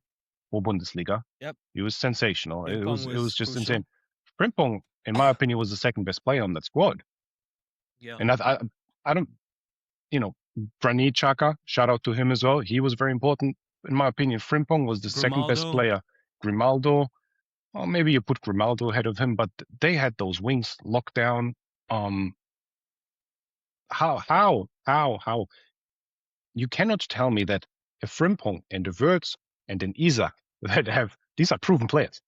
Speaker 2: for Bundesliga.
Speaker 1: Yep.
Speaker 2: He was sensational.
Speaker 1: Frimpong
Speaker 2: It was
Speaker 1: was
Speaker 2: just insane.
Speaker 1: crucial.
Speaker 2: Frimpong, in my opinion, was the second best player on that squad.
Speaker 1: Yeah.
Speaker 2: And I don't, you know, Granit Xhaka, shout out to him as well. He was very important. In my opinion, Frimpong was the second best
Speaker 1: Grimaldo.
Speaker 2: player. Grimaldo, well, maybe you put Grimaldo ahead of him, but they had those wings locked down. Um, how? You cannot tell me that a Frimpong and a Wirtz and an Isak that have these are proven players.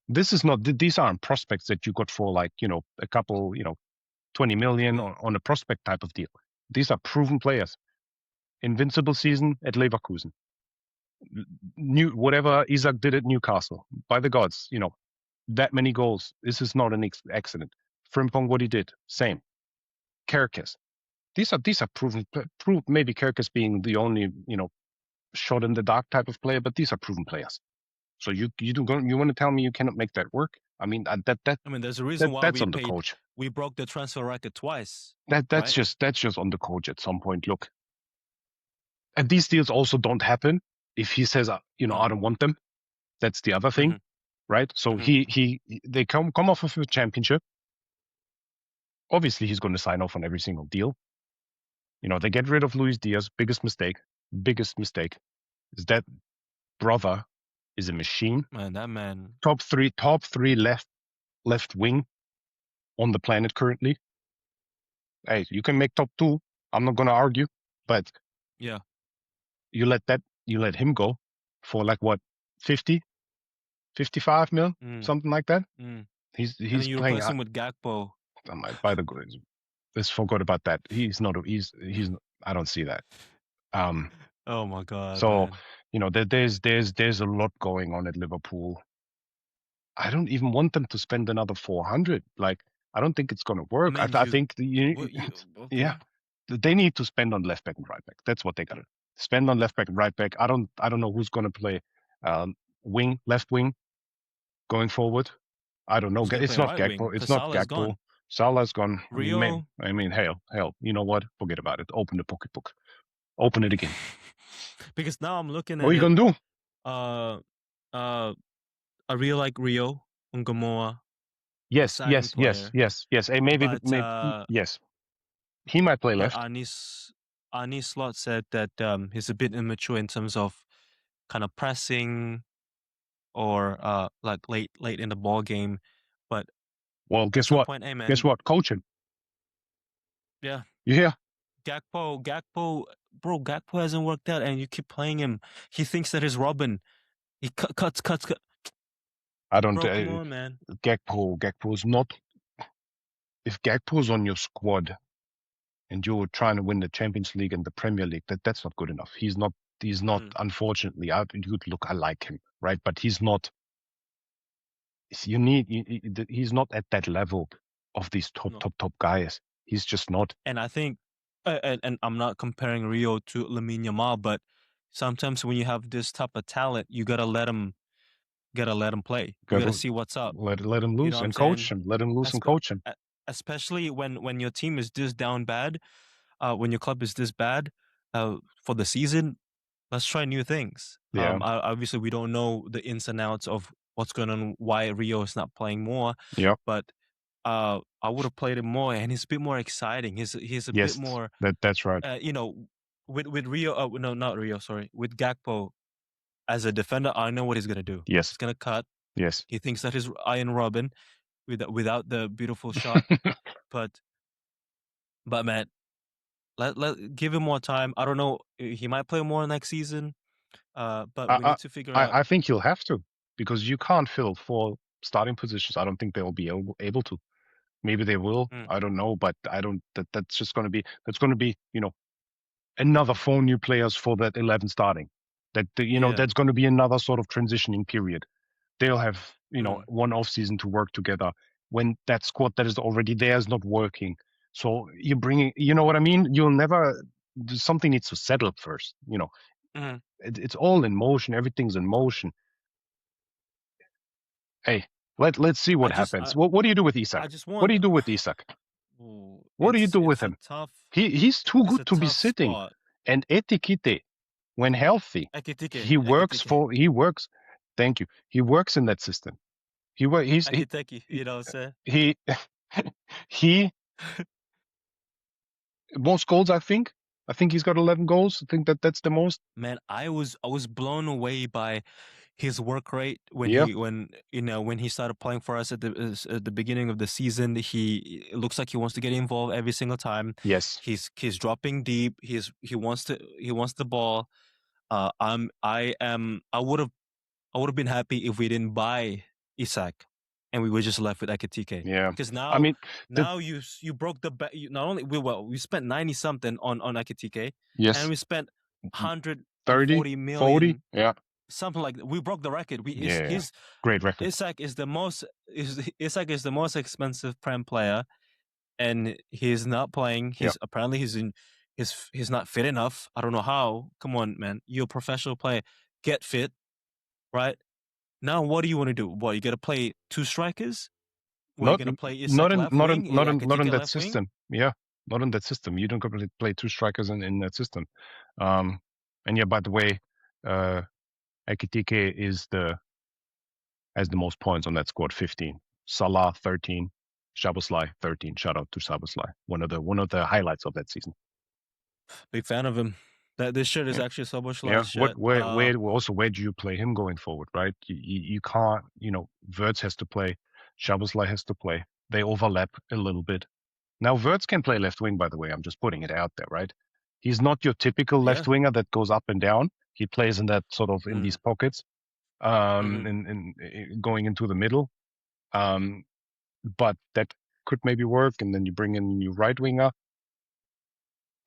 Speaker 2: This is not these aren't prospects that you got for like a couple 20 million on a prospect type of deal. These are proven players. Invincible season at Leverkusen. New whatever Isak did at Newcastle. By the gods, that many goals. This is not an accident. Frimpong, what he did, same. Kerkez. These are proven. Maybe Kerkez being the only shot in the dark type of player, but these are proven players. So you want to tell me you cannot make that work? I mean
Speaker 1: I mean, there's a reason why
Speaker 2: that's
Speaker 1: we
Speaker 2: on the
Speaker 1: paid.
Speaker 2: coach.
Speaker 1: We broke the transfer record twice.
Speaker 2: That's
Speaker 1: right?
Speaker 2: just on the coach at some point. Look, and these deals also don't happen if he says
Speaker 1: No.
Speaker 2: I don't want them. That's the other thing, right? So they come off of a championship. Obviously, he's going to sign off on every single deal. They get rid of Luis Diaz. Biggest mistake is that brother is a machine.
Speaker 1: Man, that man.
Speaker 2: Top three left wing on the planet currently. Hey, you can make top two. I'm not going to argue, but
Speaker 1: Yeah.
Speaker 2: you let him go for like what 50, 55 mil, something like that. He's
Speaker 1: And then you
Speaker 2: playing.
Speaker 1: replace him with Gakpo.
Speaker 2: By the way, let's forget about that. He's not. He's. I don't see that.
Speaker 1: Oh my god.
Speaker 2: So
Speaker 1: man.
Speaker 2: there's a lot going on at Liverpool. I don't even want them to spend another 400. Like I don't think it's going to work.
Speaker 1: I mean,
Speaker 2: I think
Speaker 1: okay.
Speaker 2: yeah, they need to spend on left back and right back. That's what they got to spend on left back and right back. I don't know who's going to play left wing going forward. I don't know.
Speaker 1: Who's gonna
Speaker 2: It's
Speaker 1: play
Speaker 2: not
Speaker 1: right wing?
Speaker 2: Gakpo. It's
Speaker 1: Because
Speaker 2: not
Speaker 1: Salah's
Speaker 2: Gakpo.
Speaker 1: gone.
Speaker 2: Salah's gone.
Speaker 1: Rio.
Speaker 2: I mean, hell. You know what? Forget about it. Open the pocketbook. Open it again.
Speaker 1: Because now I'm looking at
Speaker 2: What are you gonna do?
Speaker 1: I really like Rio Ungamoa.
Speaker 2: Yes. Hey, maybe,
Speaker 1: But
Speaker 2: yes. He might play
Speaker 1: but
Speaker 2: left.
Speaker 1: Arnie Slot said that he's a bit immature in terms of kind of pressing or like late in the ball game. But
Speaker 2: Well,
Speaker 1: at
Speaker 2: guess
Speaker 1: some
Speaker 2: what?
Speaker 1: point, hey man,
Speaker 2: Guess what? Coach him.
Speaker 1: yeah,
Speaker 2: You hear?
Speaker 1: Gakpo, bro, Gakpo hasn't worked out, and you keep playing him. He thinks that he's Robin. He cuts.
Speaker 2: I don't.
Speaker 1: Bro, come on, man.
Speaker 2: Gakpo's not. If Gakpo's on your squad and you're trying to win the Champions League and the Premier League, that's not good enough. He's not. Unfortunately, I like him, right? But he's not. He's not at that level of these top guys. He's just not.
Speaker 1: And I think, and I'm not comparing Rio to Lamine Yamal, but sometimes when you have this type of talent, you gotta let him play. You gotta see what's up.
Speaker 2: Let him loose and coach him. Let him loose and coach him.
Speaker 1: Especially when your team is this down bad, when your club is this bad, for the season. Let's try new things.
Speaker 2: Yeah.
Speaker 1: Obviously, we don't know the ins and outs of what's going on, why Rio is not playing more.
Speaker 2: Yeah.
Speaker 1: But I would have played him more, and he's a bit more exciting. He's a bit more.
Speaker 2: That's right.
Speaker 1: With Rio, no, not Rio. Sorry, with Gakpo as a defender, I know what he's gonna do.
Speaker 2: Yes.
Speaker 1: He's gonna cut.
Speaker 2: Yes.
Speaker 1: He thinks that he's Iron Robin, without the beautiful shot. but man, let give him more time. I don't know. He might play more next season. But we need to figure out.
Speaker 2: I think you'll have to, because you can't fill 4 starting positions. I don't think they'll be able to. Maybe they will. I don't know, but I don't. That's just going to be. That's going to be. Another 4 new players for that 11 starting. That's going to be another sort of transitioning period. They'll have one off season to work together when that squad that is already there is not working. So you're bringing. You know what I mean? You'll never. Something needs to settle first. It's all in motion. Everything's in motion. Hey, let's see what happens. What do you do with Isak? What do you do with Isak? What do you do with him? He's too good to be sitting. And Etikite, when healthy,
Speaker 1: Ekitike, Ekitike,
Speaker 2: he works. Thank you. He works in that system.
Speaker 1: Ekiteki. You know what I'm saying?
Speaker 2: He he most goals. I think. I think he's got 11 goals. I think that's the most.
Speaker 1: Man, I was blown away by his work rate when
Speaker 2: Yeah.
Speaker 1: when he started playing for us at the beginning of the season. He it looks like he wants to get involved every single time.
Speaker 2: Yes.
Speaker 1: He's dropping deep. He wants the ball. I would have been happy if we didn't buy Isak and we were just left with Ekitike.
Speaker 2: Yeah.
Speaker 1: Because
Speaker 2: I mean, the
Speaker 1: now you broke the not only we spent 90 something on Ekitike and
Speaker 2: yes,
Speaker 1: we spent
Speaker 2: 30,
Speaker 1: 140
Speaker 2: 40.
Speaker 1: million,
Speaker 2: Yeah.
Speaker 1: something like that. We broke the record. We is
Speaker 2: Yeah.
Speaker 1: his
Speaker 2: Great record.
Speaker 1: Isak is the most expensive Prem player, and he's not playing.
Speaker 2: Yeah.
Speaker 1: He's not fit enough. I don't know how. Come on, man. You're a professional player. Get fit, right? Now, what do you want to do? What, you got to play two strikers? Where you
Speaker 2: Not
Speaker 1: going to play Isak left wing,
Speaker 2: not in
Speaker 1: Ekitike
Speaker 2: that
Speaker 1: left wing?
Speaker 2: system. Yeah. Not in that system. You don't completely play two strikers in that system. Um, and yeah, by the way, uh, Ekitike has the most points on that squad, 15. Salah 13, Szoboszlai 13. Shout out to Szoboszlai. One of the highlights of that season.
Speaker 1: Big fan of him. That this shirt is
Speaker 2: Yeah.
Speaker 1: actually so much
Speaker 2: Yeah.
Speaker 1: like shit.
Speaker 2: Where do you play him going forward, right? You can't, Wirtz has to play, Szoboszlai has to play. They overlap a little bit. Now Wirtz can play left wing, by the way. I'm just putting it out there, right? He's not your typical left
Speaker 1: Yeah.
Speaker 2: winger that goes up and down. He plays in that sort of in these
Speaker 1: Mm.
Speaker 2: pockets,
Speaker 1: Hmm.
Speaker 2: going into the middle. Um, but that could maybe work, and then you bring in a new right winger.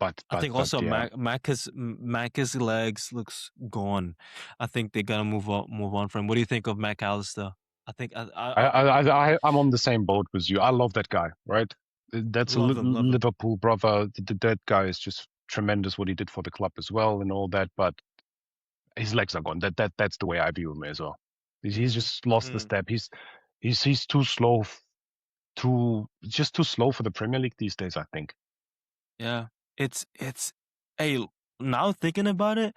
Speaker 1: I think
Speaker 2: But
Speaker 1: also
Speaker 2: yeah,
Speaker 1: Mac's legs looks gone. I think they gotta move on from him. What do you think of Mac Allister? I think
Speaker 2: I'm on the same boat with you. I love that guy, right? That's a
Speaker 1: love him, love him.
Speaker 2: Liverpool brother. That guy is just tremendous. What he did for the club as well, and all that. But his legs are gone. That's the way I view him as well. He's
Speaker 1: Mm,
Speaker 2: just lost the
Speaker 1: mm,
Speaker 2: step. He's too slow, just too slow for the Premier League these days. I think.
Speaker 1: yeah, it's. Hey, now thinking about it,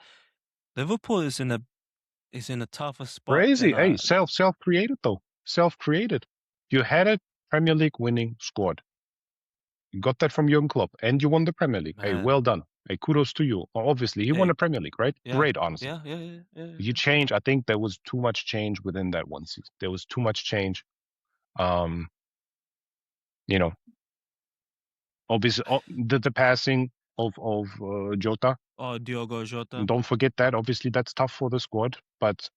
Speaker 1: Liverpool is in a tougher spot
Speaker 2: Crazy.
Speaker 1: than
Speaker 2: Hey, self created though. Self created. You had a Premier League winning squad. You got that from Jurgen Klopp, and you won the Premier League. Hey,
Speaker 1: man.
Speaker 2: well done. Hey, kudos to you. Obviously, he won
Speaker 1: Hey,
Speaker 2: the Premier League, right?
Speaker 1: yeah,
Speaker 2: Great, honestly.
Speaker 1: yeah, yeah, yeah, yeah,
Speaker 2: You
Speaker 1: yeah.
Speaker 2: change. I think there was too much change within that one season. There was too much change. Um, you know, obviously, the passing of Jota.
Speaker 1: Oh, Diogo Jota.
Speaker 2: Don't forget that. Obviously, that's tough for the squad. But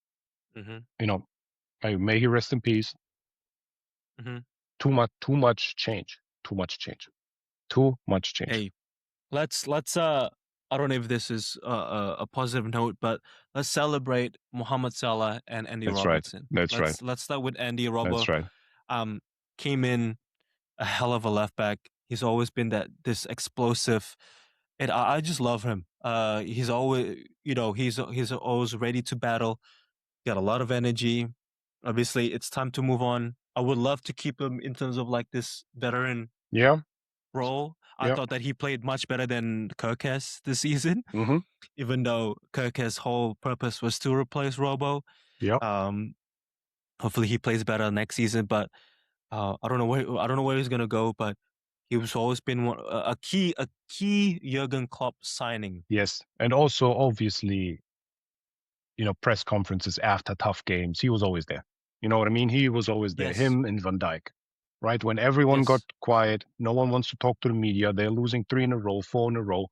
Speaker 1: Mm-hmm.
Speaker 2: you know, may he rest in peace.
Speaker 1: Mm-hmm.
Speaker 2: Too much change. Too much change. Too much change.
Speaker 1: Hey, let's I don't know if this is a positive note, but let's celebrate Mohamed Salah and Andy
Speaker 2: That's right.
Speaker 1: Robertson.
Speaker 2: That's right.
Speaker 1: Let's start with Andy
Speaker 2: That's
Speaker 1: Robo.
Speaker 2: right.
Speaker 1: Um, came in a hell of a left back. He's always been this explosive, and I just love him. He's always he's always ready to battle. Got a lot of energy. Obviously, it's time to move on. I would love to keep him in terms of like this veteran
Speaker 2: Yeah.
Speaker 1: role. I
Speaker 2: Yeah.
Speaker 1: thought that he played much better than Kirkes this season,
Speaker 2: Mm-hmm.
Speaker 1: even though Kirkes' whole purpose was to replace Robo.
Speaker 2: Yep.
Speaker 1: Um, hopefully he plays better next season, but I don't know where he's gonna go, but he was always been a key Jurgen Klopp signing.
Speaker 2: Yes. And also, obviously, press conferences after tough games, he was always there. You know what I mean? He was always there.
Speaker 1: Yes,
Speaker 2: Him and Van Dijk, right? When everyone got
Speaker 1: yes,
Speaker 2: quiet, no one wants to talk to the media. They're losing 3 in a row, 4 in a row.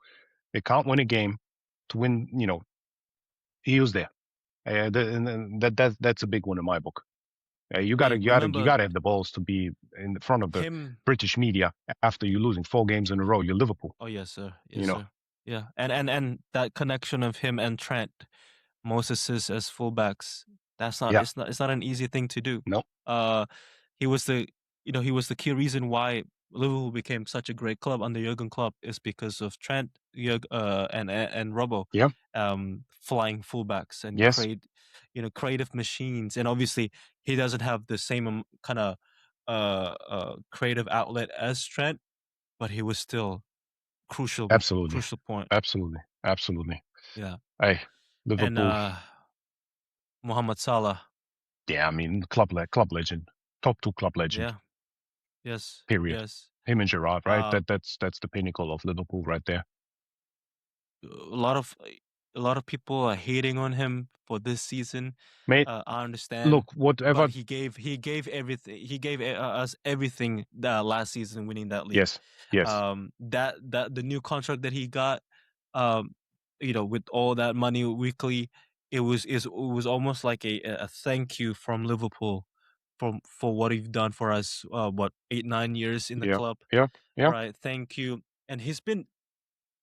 Speaker 2: They can't win a game to win. He was there. And that's a big one in my book. You
Speaker 1: hey, remember
Speaker 2: gotta have the balls to be in the front of the
Speaker 1: him.
Speaker 2: British media after you're losing 4 games in a row. You're Liverpool.
Speaker 1: Oh yes, sir,
Speaker 2: You
Speaker 1: yes,
Speaker 2: know.
Speaker 1: sir. Yeah, and that connection of him and Trent, Moses as fullbacks.
Speaker 2: Yeah.
Speaker 1: It's not an easy thing to do.
Speaker 2: No.
Speaker 1: Uh, he was he was the key reason why Liverpool became such a great club under Jurgen Klopp is because of Trent, and Robbo,
Speaker 2: Yeah.
Speaker 1: flying fullbacks and
Speaker 2: Yes.
Speaker 1: creative machines. And obviously, he doesn't have the same kind of creative outlet as Trent, but he was still
Speaker 2: Absolutely.
Speaker 1: crucial point.
Speaker 2: Absolutely. Absolutely.
Speaker 1: Yeah.
Speaker 2: Hey,
Speaker 1: And
Speaker 2: Liverpool.
Speaker 1: Mohamed Salah.
Speaker 2: Yeah, I mean, club legend, top two club legend.
Speaker 1: Yeah. Yes.
Speaker 2: Period.
Speaker 1: Yes.
Speaker 2: Him and Gerrard, right?
Speaker 1: Uh,
Speaker 2: That's the pinnacle of Liverpool right there.
Speaker 1: a lot of people are hating on him for this season.
Speaker 2: Mate,
Speaker 1: I understand,
Speaker 2: look, whatever.
Speaker 1: but he gave everything. He gave us everything last season, winning that league.
Speaker 2: Yes, yes,
Speaker 1: That the new contract that he got, um, with all that money weekly, it was almost like a thank you from Liverpool, for what you've done for us. What 8 9 years in the
Speaker 2: yeah,
Speaker 1: club,
Speaker 2: yeah, yeah.
Speaker 1: right? Thank you. And he's been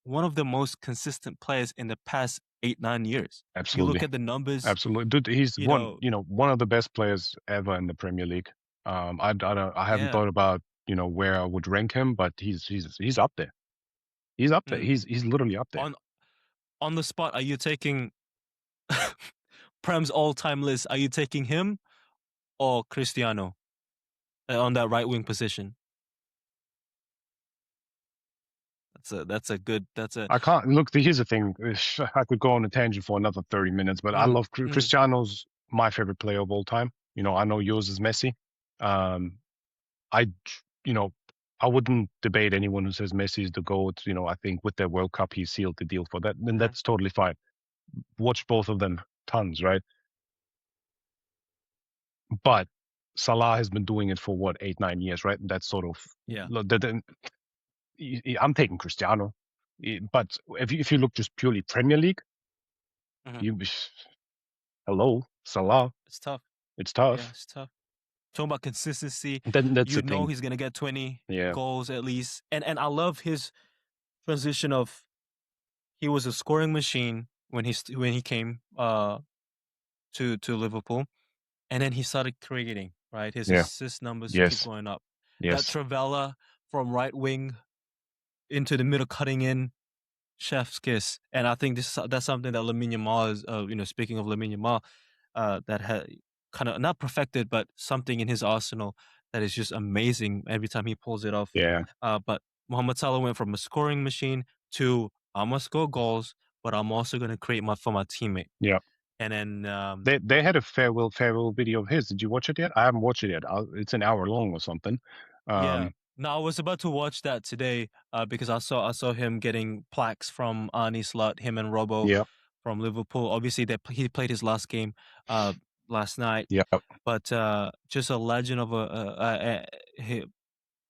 Speaker 1: one of the most consistent players in the past 8 9 years. You look
Speaker 2: Absolutely,
Speaker 1: at the numbers,
Speaker 2: absolutely. Dude, he's
Speaker 1: you know,
Speaker 2: one of the best players ever in the Premier League. I haven't
Speaker 1: yeah.
Speaker 2: thought about, where I would rank him, but he's up there. He's up there.
Speaker 1: Mm.
Speaker 2: He's literally up there.
Speaker 1: On on the spot, are you taking Prem's all-time list? Are you taking him or Cristiano on that right wing position? That's a good. That's a
Speaker 2: I can't look. Here's the thing. I could go on a tangent for another 30 minutes, but I
Speaker 1: mm,
Speaker 2: love
Speaker 1: mm,
Speaker 2: Cristiano's my favorite player of all time. I know yours is Messi. Um, I, you know, I wouldn't debate anyone who says Messi is the GOAT. I think with their World Cup, he sealed the deal for that, and
Speaker 1: mhm,
Speaker 2: that's totally fine. Watch both of them tons, right? But Salah has been doing it for what 8 9 years, right? And that's sort of
Speaker 1: yeah.
Speaker 2: I'm taking Cristiano. But if you look just purely Premier League,
Speaker 1: Mhm.
Speaker 2: you hello Salah.
Speaker 1: It's tough.
Speaker 2: It's
Speaker 1: Yeah,
Speaker 2: tough.
Speaker 1: it's tough. Talking about consistency,
Speaker 2: Then that's
Speaker 1: you
Speaker 2: the
Speaker 1: know
Speaker 2: thing.
Speaker 1: he's gonna get 20
Speaker 2: Yeah,
Speaker 1: goals at least, and I love his transition of he was a scoring machine when he came to Liverpool, and then he started creating, right? His
Speaker 2: yeah,
Speaker 1: assist numbers keep
Speaker 2: yes,
Speaker 1: going up. That
Speaker 2: yes,
Speaker 1: Travella from right wing into the middle, cutting in, chef's kiss. And I think that's something that Lamine Yamal is. Speaking of Lamine Yamal, that had kind of not perfected, but something in his arsenal that is just amazing every time he pulls it off.
Speaker 2: yeah,
Speaker 1: But Mohamed Salah went from a scoring machine to I must score goals, but I'm also going to create for my teammate.
Speaker 2: yeah.
Speaker 1: And then
Speaker 2: They had a farewell video of his. Did you watch it yet? I haven't watched it yet. It's an hour long or something.
Speaker 1: yeah.
Speaker 2: Um,
Speaker 1: No, I was about to watch that today because I saw him getting plaques from Arnie Slot, him and Robo
Speaker 2: yeah,
Speaker 1: from Liverpool. Obviously, he played his last game uh, last night,
Speaker 2: yeah.
Speaker 1: but just a legend of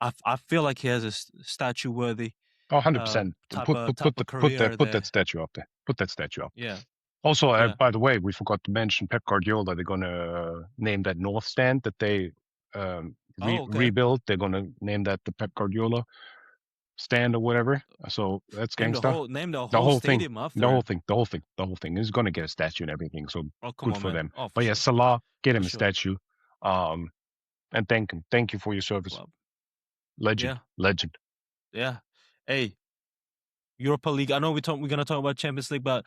Speaker 1: I feel like he has a statue worthy
Speaker 2: Oh, 100%.
Speaker 1: type of career
Speaker 2: Put that
Speaker 1: there.
Speaker 2: statue up there. Put that statue up.
Speaker 1: Yeah,
Speaker 2: Also,
Speaker 1: yeah.
Speaker 2: by the way, we forgot to mention Pep Guardiola. They're gonna name that North Stand that they
Speaker 1: Oh, okay.
Speaker 2: rebuilt. They're gonna name that the Pep Guardiola stand or whatever. So that's gangsta.
Speaker 1: Name the
Speaker 2: The
Speaker 1: whole
Speaker 2: whole thing,
Speaker 1: stadium
Speaker 2: the
Speaker 1: after
Speaker 2: whole
Speaker 1: him.
Speaker 2: thing, the whole thing, the whole thing is gonna get a statue and everything. So
Speaker 1: Oh, come
Speaker 2: good
Speaker 1: on,
Speaker 2: for
Speaker 1: man.
Speaker 2: them.
Speaker 1: Oh, for
Speaker 2: But yeah,
Speaker 1: sure,
Speaker 2: Salah, get
Speaker 1: for
Speaker 2: him a
Speaker 1: sure.
Speaker 2: statue. And thank him. Thank you for your service.
Speaker 1: Well,
Speaker 2: Legend,
Speaker 1: yeah,
Speaker 2: legend.
Speaker 1: yeah. Hey, Europa League. I know we're gonna talk about Champions League, but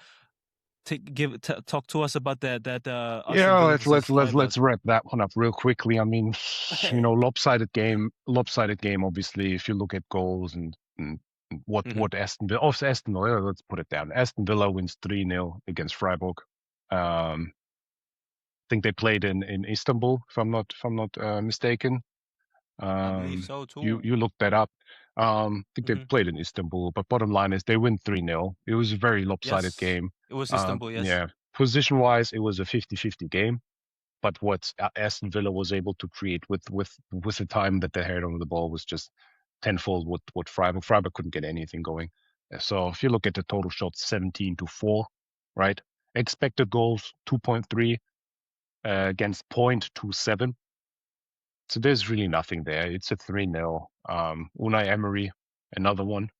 Speaker 1: talk to us about that Aston
Speaker 2: Yeah,
Speaker 1: Villa
Speaker 2: let's
Speaker 1: versus
Speaker 2: let's
Speaker 1: Freiburg.
Speaker 2: let's wrap that one up real quickly. I mean,
Speaker 1: Hey.
Speaker 2: lopsided game, lopsided game. Obviously, if you look at goals and
Speaker 1: Hmm.
Speaker 2: what Aston Villa, let's put it down. Aston Villa wins 3-0 against Freiburg. I think they played in Istanbul, if I'm not mistaken.
Speaker 1: I believe so
Speaker 2: You
Speaker 1: too.
Speaker 2: looked that up. I think they
Speaker 1: Hmm.
Speaker 2: played in Istanbul, but bottom line is they win 3-0. It was a very lopsided
Speaker 1: Yes,
Speaker 2: game.
Speaker 1: it was Istanbul. Yes.
Speaker 2: Yeah, position wise, it was a 50-50 game. But what Aston Villa was able to create with the time that they had on the ball was just tenfold what Freiburg couldn't get anything going. So if you look at the total shots, 17-4, right? Expected goals 2.3 against 0.27. So there's really nothing there. It's a 3-0. Unai Emery, another one,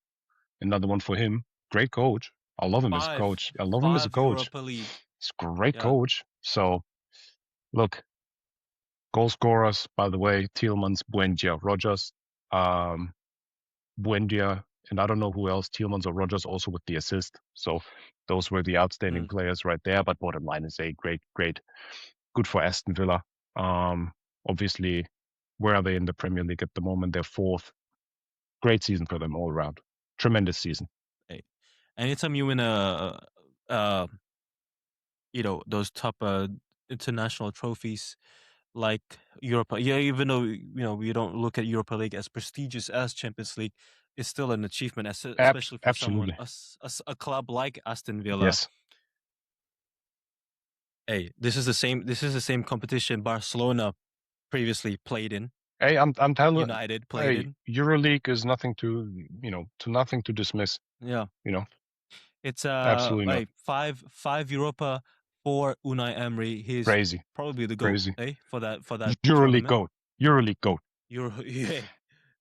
Speaker 2: another one for him. Great coach. I love him as a
Speaker 1: Five,
Speaker 2: coach. I love him as a
Speaker 1: five
Speaker 2: coach.
Speaker 1: Europa League.
Speaker 2: He's a great
Speaker 1: Yeah.
Speaker 2: coach. So look, goal scorers, by the way, Tielemans, Buendia, Rogers, um, Buendia, and I don't know who else, Tielemans or Rogers also with the assist. So those were the outstanding
Speaker 1: Mm.
Speaker 2: players right there. But bottom line is a great, good for Aston Villa. Um, Obviously, where are they in the Premier League at the moment? They're fourth. Great season for them all around. Tremendous season.
Speaker 1: Hey. anytime you win uh, those top international trophies like Europa. Yeah, even though we don't look at Europa League as prestigious as Champions League, it's still an achievement, especially for someone
Speaker 2: Absolutely.
Speaker 1: a club like Aston Villa.
Speaker 2: Yes.
Speaker 1: Hey, this is the same. This is the same competition Barcelona previously played in.
Speaker 2: Hey, I'm telling.
Speaker 1: United played
Speaker 2: Hey,
Speaker 1: in.
Speaker 2: EuroLeague is nothing to to nothing to dismiss.
Speaker 1: Yeah,
Speaker 2: You know,
Speaker 1: it's
Speaker 2: absolutely not.
Speaker 1: like five Europa for Unai Emery. He's
Speaker 2: Crazy,
Speaker 1: probably the goat,
Speaker 2: crazy.
Speaker 1: for that
Speaker 2: EuroLeague
Speaker 1: tournament.
Speaker 2: goat. EuroLeague goat.
Speaker 1: You're yeah.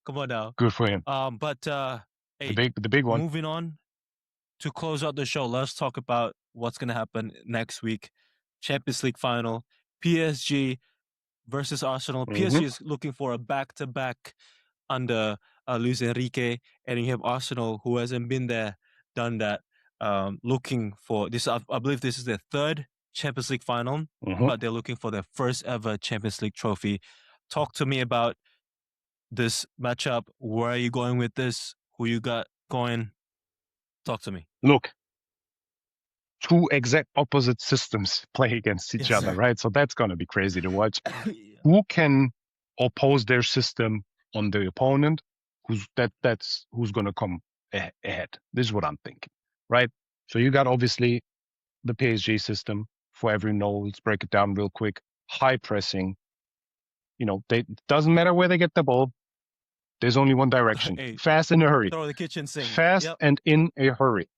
Speaker 1: Come on now.
Speaker 2: Good for him.
Speaker 1: But hey,
Speaker 2: The big one.
Speaker 1: moving on to close out the show, let's talk about what's gonna happen next week. Champions League final, PSG versus Arsenal.
Speaker 2: Hmm.
Speaker 1: PSG is looking for a back-to-back under Luis Enrique, and you have Arsenal, who hasn't been there, done that, looking for this. I believe this is their third Champions League final,
Speaker 2: Hmm.
Speaker 1: but they're looking for their first ever Champions League trophy. Talk to me about this matchup. Where are you going with this? Who you got going? Talk to me.
Speaker 2: Look, two exact opposite systems play against each
Speaker 1: Yes,
Speaker 2: other,
Speaker 1: sir.
Speaker 2: right? So that's gonna be crazy to watch.
Speaker 1: Yeah.
Speaker 2: Who can oppose their system on the opponent? That's who's gonna come ahead. This is what I'm thinking, right? So you got obviously the PSG system. For every no, let's break it down real quick. High pressing. They doesn't matter where they get the ball. There's only one direction.
Speaker 1: Hey,
Speaker 2: Fast in a hurry.
Speaker 1: throw the kitchen sink.
Speaker 2: Fast
Speaker 1: Yep.
Speaker 2: and in a hurry.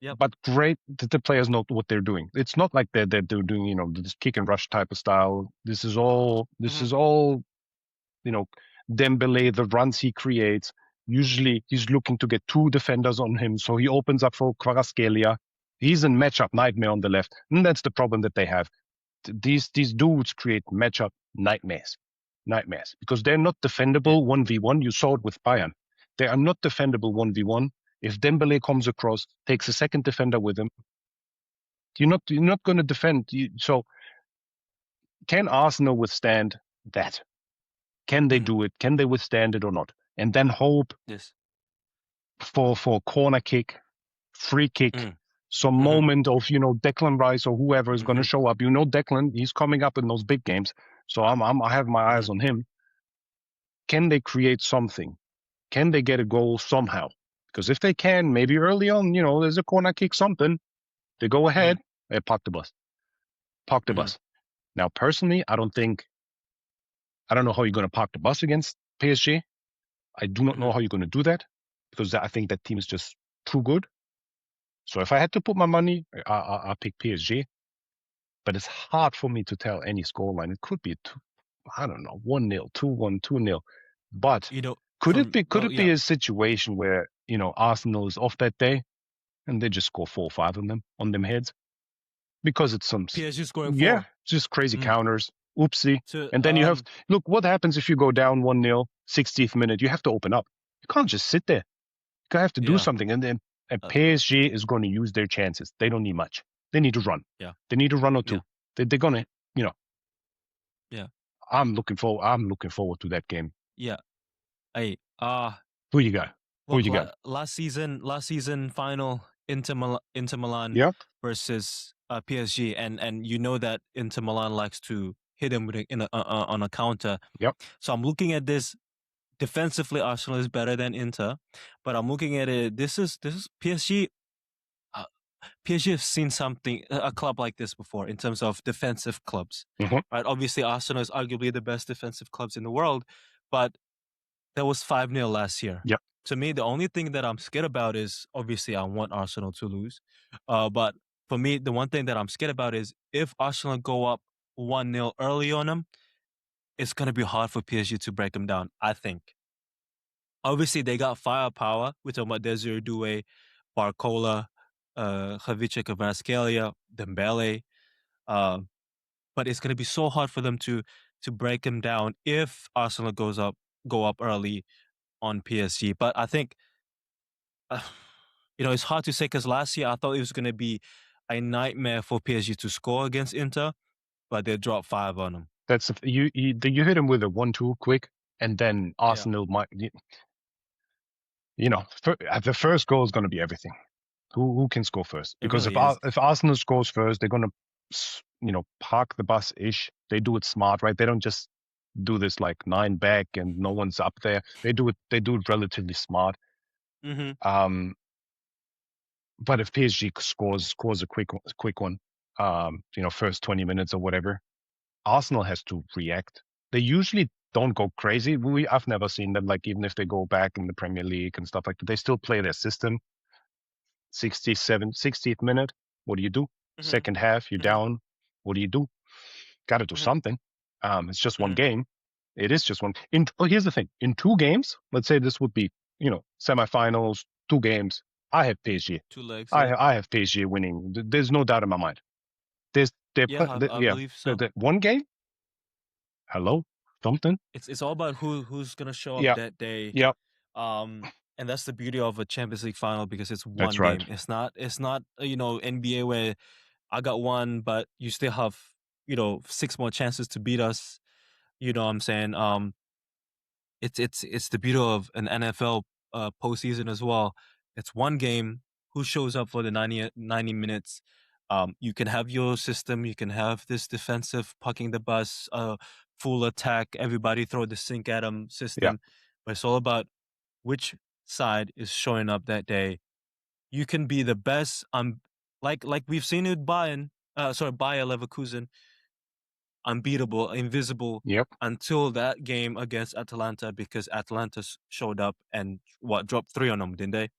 Speaker 1: Yep.
Speaker 2: But great that the players know what they're doing. It's not like they're doing this kick and rush type of style. This is all
Speaker 1: Hmm.
Speaker 2: you know Dembele, the runs he creates. Usually he's looking to get two defenders on him, so he opens up for Kvaratskhelia. He's a matchup nightmare on the left, and that's the problem that they have. These dudes create matchup nightmares because they're not
Speaker 1: Yeah.
Speaker 2: defendable 1v1. You saw it with Bayern. They are not defendable 1v1. If Dembele comes across, takes a second defender with him, you're not going to defend. So can Arsenal withstand that? Can they
Speaker 1: Hmm.
Speaker 2: do it? Can they withstand it or not? And then hope
Speaker 1: Yes.
Speaker 2: for corner kick, free kick,
Speaker 1: Mm.
Speaker 2: some
Speaker 1: Hmm.
Speaker 2: moment of Declan Rice or whoever is going to
Speaker 1: Hmm.
Speaker 2: show up. Declan, he's coming up in those big games, so I have my
Speaker 1: Hmm.
Speaker 2: eyes on him. Can they create something? Can they get a goal somehow? Because if they can, maybe early on, there's a corner kick, something. They go
Speaker 1: Hmm.
Speaker 2: ahead, they park the bus. Park the
Speaker 1: Hmm.
Speaker 2: bus. Now, personally, I don't know how you're going to park the bus against PSG. I do not
Speaker 1: Hmm.
Speaker 2: know how you're going to do that because I think that team is just too good. So if I had to put my money, I'll pick PSG. But it's hard for me to tell any scoreline. It could be I don't know, 1-0, 2-1, 2-0. But
Speaker 1: You know,
Speaker 2: could it
Speaker 1: from
Speaker 2: be could
Speaker 1: well,
Speaker 2: it
Speaker 1: yeah,
Speaker 2: be a situation where, Arsenal is off that day and they just score 4 or 5 on them heads? Because it's
Speaker 1: PSG scoring
Speaker 2: yeah,
Speaker 1: four.
Speaker 2: just crazy
Speaker 1: Mm.
Speaker 2: counters. Oopsie.
Speaker 1: To
Speaker 2: And then look, what happens if you go down 1-0, 60th minute? You have to open up. You can't just sit there. You have to do
Speaker 1: yeah,
Speaker 2: something. And
Speaker 1: uh,
Speaker 2: PSG is going to use their chances. They don't need much. They need to run.
Speaker 1: yeah,
Speaker 2: They need to run or
Speaker 1: yeah,
Speaker 2: two. They're going to,
Speaker 1: yeah,
Speaker 2: I'm looking forward to that game.
Speaker 1: yeah. Hey,
Speaker 2: Who you got? Who
Speaker 1: look,
Speaker 2: you got?
Speaker 1: last season final Inter Milan
Speaker 2: Yeah.
Speaker 1: versus PSG, and you know that Inter Milan likes to hit him on a counter.
Speaker 2: Yep.
Speaker 1: So I'm looking at this defensively. Arsenal is better than Inter, but I'm looking at it. This is PSG. Uh, PSG have seen something a club like this before in terms of defensive clubs,
Speaker 2: Hmm.
Speaker 1: right? Obviously, Arsenal is arguably the best defensive clubs in the world, but that was 5-0 last year.
Speaker 2: Yep.
Speaker 1: To me, the only thing that I'm scared about is obviously I want Arsenal to lose. But for me, the one thing that I'm scared about is if Arsenal go up 1-0 early on them, it's going to be hard for PSG to break them down, I think. Obviously, they got firepower. We're talking about Desiree Doué, Barcola, Javice Kvaratskhelia, Dembele. Uh, but it's going to be so hard for them to break them down if Arsenal go up early on PSG. But I think uh, it's hard to say because last year I thought it was going to be a nightmare for PSG to score against Inter, but they dropped five on them.
Speaker 2: That's you hit him with a 1-2 quick, and then
Speaker 1: Yeah.
Speaker 2: Arsenal might, the first goal is going to be everything. Who can score first?
Speaker 1: It
Speaker 2: Because
Speaker 1: really is.
Speaker 2: if Arsenal scores first, they're gonna park the bus ish. They do it smart, right? They don't just do this like nine back and no one's up there. They do it relatively smart.
Speaker 1: Hmm.
Speaker 2: Um, but if PSG scores a quick one, first 20 minutes or whatever, Arsenal has to react. They usually don't go crazy. I've never seen them like even if they go back in the Premier League and stuff like that, they still play their system. 60th minute, what do you do?
Speaker 1: Hmm.
Speaker 2: Second half, you're
Speaker 1: Hmm.
Speaker 2: down. What do you do? Got to do
Speaker 1: Hmm.
Speaker 2: something. It's just one
Speaker 1: Hmm.
Speaker 2: game. It is just one. Here's the thing: in two games, let's say this would be, semifinals, two games. I have PSG.
Speaker 1: Two legs.
Speaker 2: I
Speaker 1: Yeah.
Speaker 2: I have PSG winning. There's no doubt in my mind. There's
Speaker 1: Yeah. I
Speaker 2: yeah.
Speaker 1: believe so.
Speaker 2: One game. Hello, something.
Speaker 1: It's all about who's gonna show up
Speaker 2: Yeah,
Speaker 1: that day.
Speaker 2: yeah.
Speaker 1: And that's the beauty of a Champions League final because it's
Speaker 2: That's
Speaker 1: one
Speaker 2: right.
Speaker 1: game. It's not NBA where I got one, but you still have six more chances to beat us. You know what I'm saying? It's the beauty of an NFL postseason as well. It's one game. Who shows up for the 90 minutes? You can have your system. You can have this defensive pucking the bus, full attack. Everybody throw the sink at them
Speaker 2: Yeah,
Speaker 1: system. But it's all about which side is showing up that day. You can be the best. Like we've seen with Bayern. Bayer Leverkusen, unbeatable, invisible
Speaker 2: yep,
Speaker 1: until that game against Atalanta because Atalanta showed up and dropped three on them, didn't they?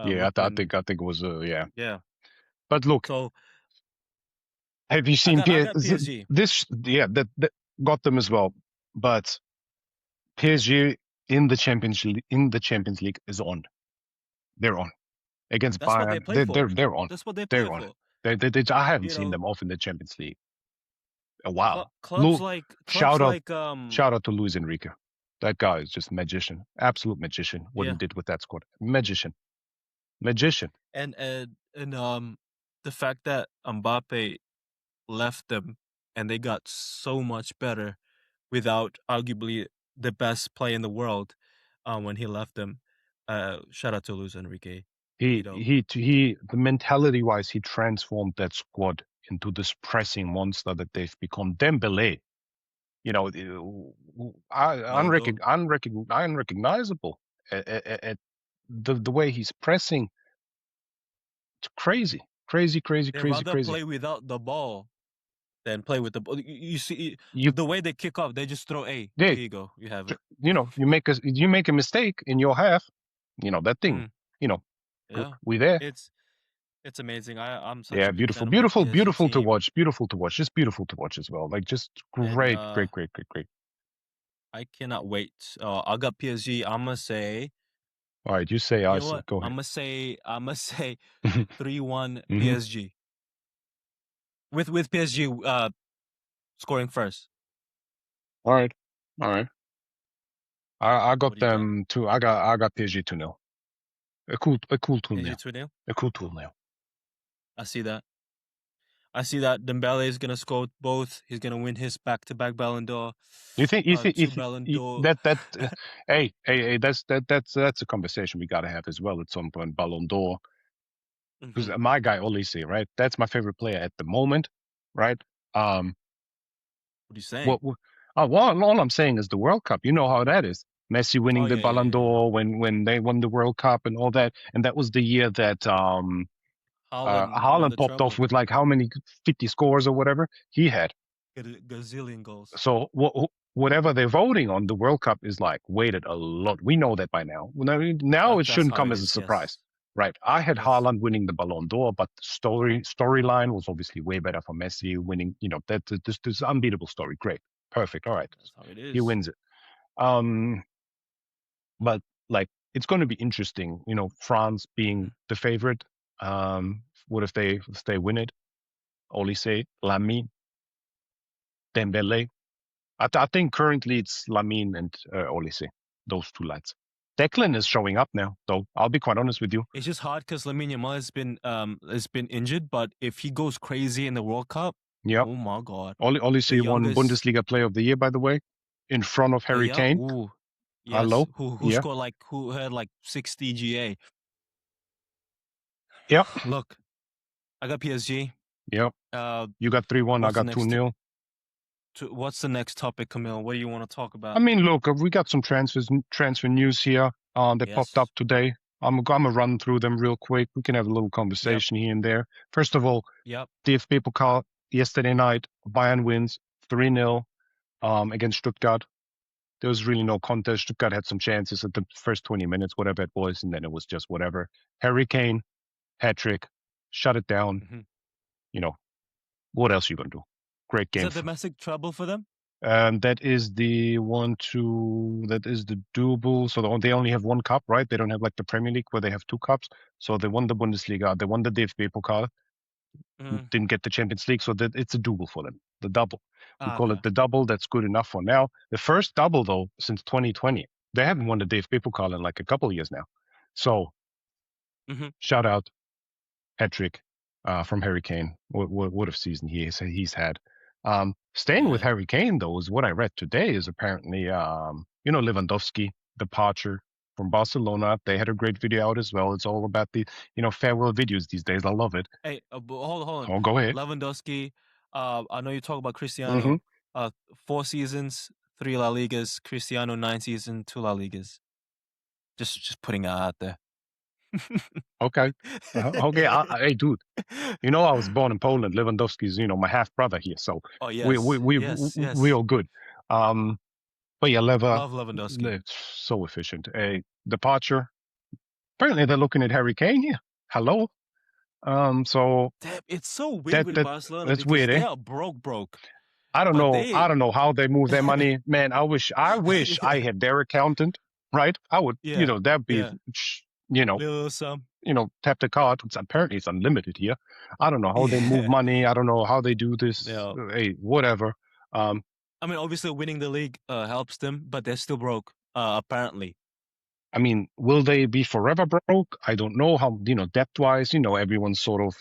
Speaker 2: yeah.
Speaker 1: With them,
Speaker 2: I think it was yeah.
Speaker 1: yeah.
Speaker 2: But look,
Speaker 1: So
Speaker 2: have you
Speaker 1: I
Speaker 2: seen
Speaker 1: got I got PSG.
Speaker 2: this? Yeah, that got them as well. But PSG in the Champions League is on. They're on against
Speaker 1: That's what they
Speaker 2: Bayern.
Speaker 1: play for.
Speaker 2: They're on.
Speaker 1: That's what they play
Speaker 2: They're on.
Speaker 1: for.
Speaker 2: I haven't
Speaker 1: You
Speaker 2: seen
Speaker 1: know,
Speaker 2: them off in the Champions League a while.
Speaker 1: clubs
Speaker 2: Lu,
Speaker 1: like
Speaker 2: shout out
Speaker 1: clubs like.
Speaker 2: shout out to Luis Enrique. That guy is just magician, absolute magician. What he
Speaker 1: Yeah,
Speaker 2: did with that squad, magician, magician.
Speaker 1: and the fact that Mbappe left them and they got so much better without arguably the best play in the world when he left them. Shout out to Luis Enrique. You know,
Speaker 2: The mentality wise, he transformed that squad into this pressing monster that they've become. Dembele,
Speaker 1: Ballon d'Or.
Speaker 2: unrecognizable at the way he's pressing. It's crazy, crazy, crazy,
Speaker 1: They
Speaker 2: crazy,
Speaker 1: rather
Speaker 2: crazy.
Speaker 1: play without the ball than play with the ball. You see
Speaker 2: You,
Speaker 1: the way they kick off, they just throw a.
Speaker 2: they,
Speaker 1: Here you go, you have it.
Speaker 2: you make a mistake in your half, that thing,
Speaker 1: Mm,
Speaker 2: you know,
Speaker 1: yeah,
Speaker 2: we there.
Speaker 1: it's it's amazing. I'm such
Speaker 2: Yeah,
Speaker 1: a big
Speaker 2: beautiful,
Speaker 1: fan of the
Speaker 2: beautiful,
Speaker 1: PSG
Speaker 2: beautiful to
Speaker 1: team,
Speaker 2: watch, beautiful to watch, just beautiful to watch as well. Like just
Speaker 1: and
Speaker 2: great, great, great, great, great.
Speaker 1: I cannot wait. I got PSG. I'm gonna say,
Speaker 2: All right, you say,
Speaker 1: you
Speaker 2: I
Speaker 1: know
Speaker 2: say,
Speaker 1: what?
Speaker 2: go
Speaker 1: I'm
Speaker 2: ahead.
Speaker 1: gonna say, 3-1
Speaker 2: Hmm.
Speaker 1: PSG with PSG scoring first.
Speaker 2: All right, all right. I
Speaker 1: What
Speaker 2: got
Speaker 1: do you got?
Speaker 2: them too. I got PSG 2-0. A cool 2
Speaker 1: PSG
Speaker 2: nil.
Speaker 1: 2-0.
Speaker 2: A cool 2 nil.
Speaker 1: I see that. I see that Dembele is gonna score both. He's gonna win his back-to-back Ballon d'Or.
Speaker 2: You
Speaker 1: Two
Speaker 2: think
Speaker 1: Ballon d'Or.
Speaker 2: that hey, that's a conversation we gotta have as well at some point. Ballon d'Or, because
Speaker 1: Hmm.
Speaker 2: my guy Olise, right? That's my favorite player at the moment, right? Um,
Speaker 1: What are you saying?
Speaker 2: what well, all I'm saying is the World Cup. You know how that is. Messi
Speaker 1: Oh
Speaker 2: winning the
Speaker 1: yeah, yeah,
Speaker 2: Ballon
Speaker 1: yeah, yeah.
Speaker 2: d'Or when they won the World Cup and all that, and that was the year that
Speaker 1: Haaland won
Speaker 2: Haaland
Speaker 1: the
Speaker 2: popped off
Speaker 1: treble.
Speaker 2: with like how many 50 scores or whatever he had.
Speaker 1: Gazillion goals.
Speaker 2: So whatever they're voting on, the World Cup is like weighted a lot. We know that by now. Now it
Speaker 1: That's
Speaker 2: shouldn't
Speaker 1: how
Speaker 2: come
Speaker 1: it
Speaker 2: as a
Speaker 1: is.
Speaker 2: surprise,
Speaker 1: Yes,
Speaker 2: right? I had
Speaker 1: yes.
Speaker 2: Haaland winning the Ballon d'Or, but the storyline was obviously way better for Messi winning. That this unbeatable story. Great, perfect. All right,
Speaker 1: That's how it
Speaker 2: he
Speaker 1: is.
Speaker 2: wins it. Um, but like it's going to be interesting. France being the favorite. What if they win it? Olise, Lamine, Dembele. I think currently it's Lamine and Olise, those two lads. Declan is showing up now, though. I'll be quite honest with you.
Speaker 1: It's just hard because Lamine Yamal has been injured, but if he goes crazy in the World Cup,
Speaker 2: Yep.
Speaker 1: oh my god, the
Speaker 2: Olise won
Speaker 1: youngest,
Speaker 2: Bundesliga Player of the Year, by the way, in front of Harry
Speaker 1: yeah,
Speaker 2: Kane.
Speaker 1: ooh, yes,
Speaker 2: Hello.
Speaker 1: who
Speaker 2: Yeah.
Speaker 1: scored like who had like 60 GA.
Speaker 2: Yep.
Speaker 1: Look, I got PSG.
Speaker 2: Yep.
Speaker 1: Uh,
Speaker 2: You got 3-1. I
Speaker 1: what's the
Speaker 2: got 2
Speaker 1: next?
Speaker 2: nil.
Speaker 1: What's the next topic, Camille? What do you want to talk
Speaker 2: I
Speaker 1: about?
Speaker 2: mean, look, we got some transfer news here. They popped up
Speaker 1: Yes.
Speaker 2: today. I'm gonna run through them real quick. We can have a little
Speaker 1: Yep.
Speaker 2: conversation here and there. First of all,
Speaker 1: Yep.
Speaker 2: DFB Pokal yesterday night. Bayern wins 3-0 against Stuttgart. There was really no contest. Stuttgart had some chances at the first 20 minutes, whatever it was, and then it was just whatever. Harry Kane, hat trick, shut it down.
Speaker 1: Hmm.
Speaker 2: You know, what else are you gonna do? Great
Speaker 1: Is
Speaker 2: game.
Speaker 1: that domestic trouble for them?
Speaker 2: That is the one, two, that is the double. So they only have one cup, right? They don't have like the Premier League where they have two cups. So they won the Bundesliga, they won the DFB Pokal,
Speaker 1: Hmm.
Speaker 2: didn't get the Champions League. So that it's a double for them, the double. We
Speaker 1: Ah,
Speaker 2: call
Speaker 1: okay.
Speaker 2: it the double. That's good enough for now. The first double, though, since 2020, they haven't won the DFB Pokal in like a couple of years now. So
Speaker 1: Hmm.
Speaker 2: shout out, hat trick from Harry Kane. What a season he's had. Staying with
Speaker 1: Yeah.
Speaker 2: Harry Kane, though, is what I read today is apparently, Lewandowski departure from Barcelona. They had a great video out as well. It's all about the, farewell videos these days. I love it.
Speaker 1: Hey, hold on.
Speaker 2: Oh, go ahead.
Speaker 1: Lewandowski. I know you talk about
Speaker 2: Hmm.
Speaker 1: Cristiano. 4 seasons, 3 La Ligas. Cristiano 9 seasons, 2 La Ligas. Just putting it out there.
Speaker 2: Okay. Okay. Hey, dude, I was born in Poland. Lewandowski's, my half brother here. So
Speaker 1: Oh
Speaker 2: we, we,
Speaker 1: yes,
Speaker 2: we,
Speaker 1: yes,
Speaker 2: we
Speaker 1: yes.
Speaker 2: all good. But yeah, Lever,
Speaker 1: Love Lewandowski.
Speaker 2: it's so efficient. A departure. Apparently, they're looking at Harry Kane here. Hello. So
Speaker 1: Damn, it's so weird
Speaker 2: that
Speaker 1: with
Speaker 2: that
Speaker 1: Barcelona
Speaker 2: that's
Speaker 1: because
Speaker 2: weird,
Speaker 1: they
Speaker 2: eh?
Speaker 1: are broke.
Speaker 2: I don't
Speaker 1: But
Speaker 2: know. I
Speaker 1: they,
Speaker 2: don't know how they move their money, man. I wish I had their accountant, right? I would,
Speaker 1: yeah,
Speaker 2: that'd be,
Speaker 1: yeah,
Speaker 2: you know,
Speaker 1: little some,
Speaker 2: tap the card. Apparently it's unlimited here. I don't know how they move
Speaker 1: yeah,
Speaker 2: money. I don't know how they do this.
Speaker 1: yeah.
Speaker 2: Hey, whatever. Um,
Speaker 1: I mean, obviously, winning the league helps them, but they're still broke. Apparently,
Speaker 2: I mean, will they be forever broke? I don't know how, debt wise, everyone's sort of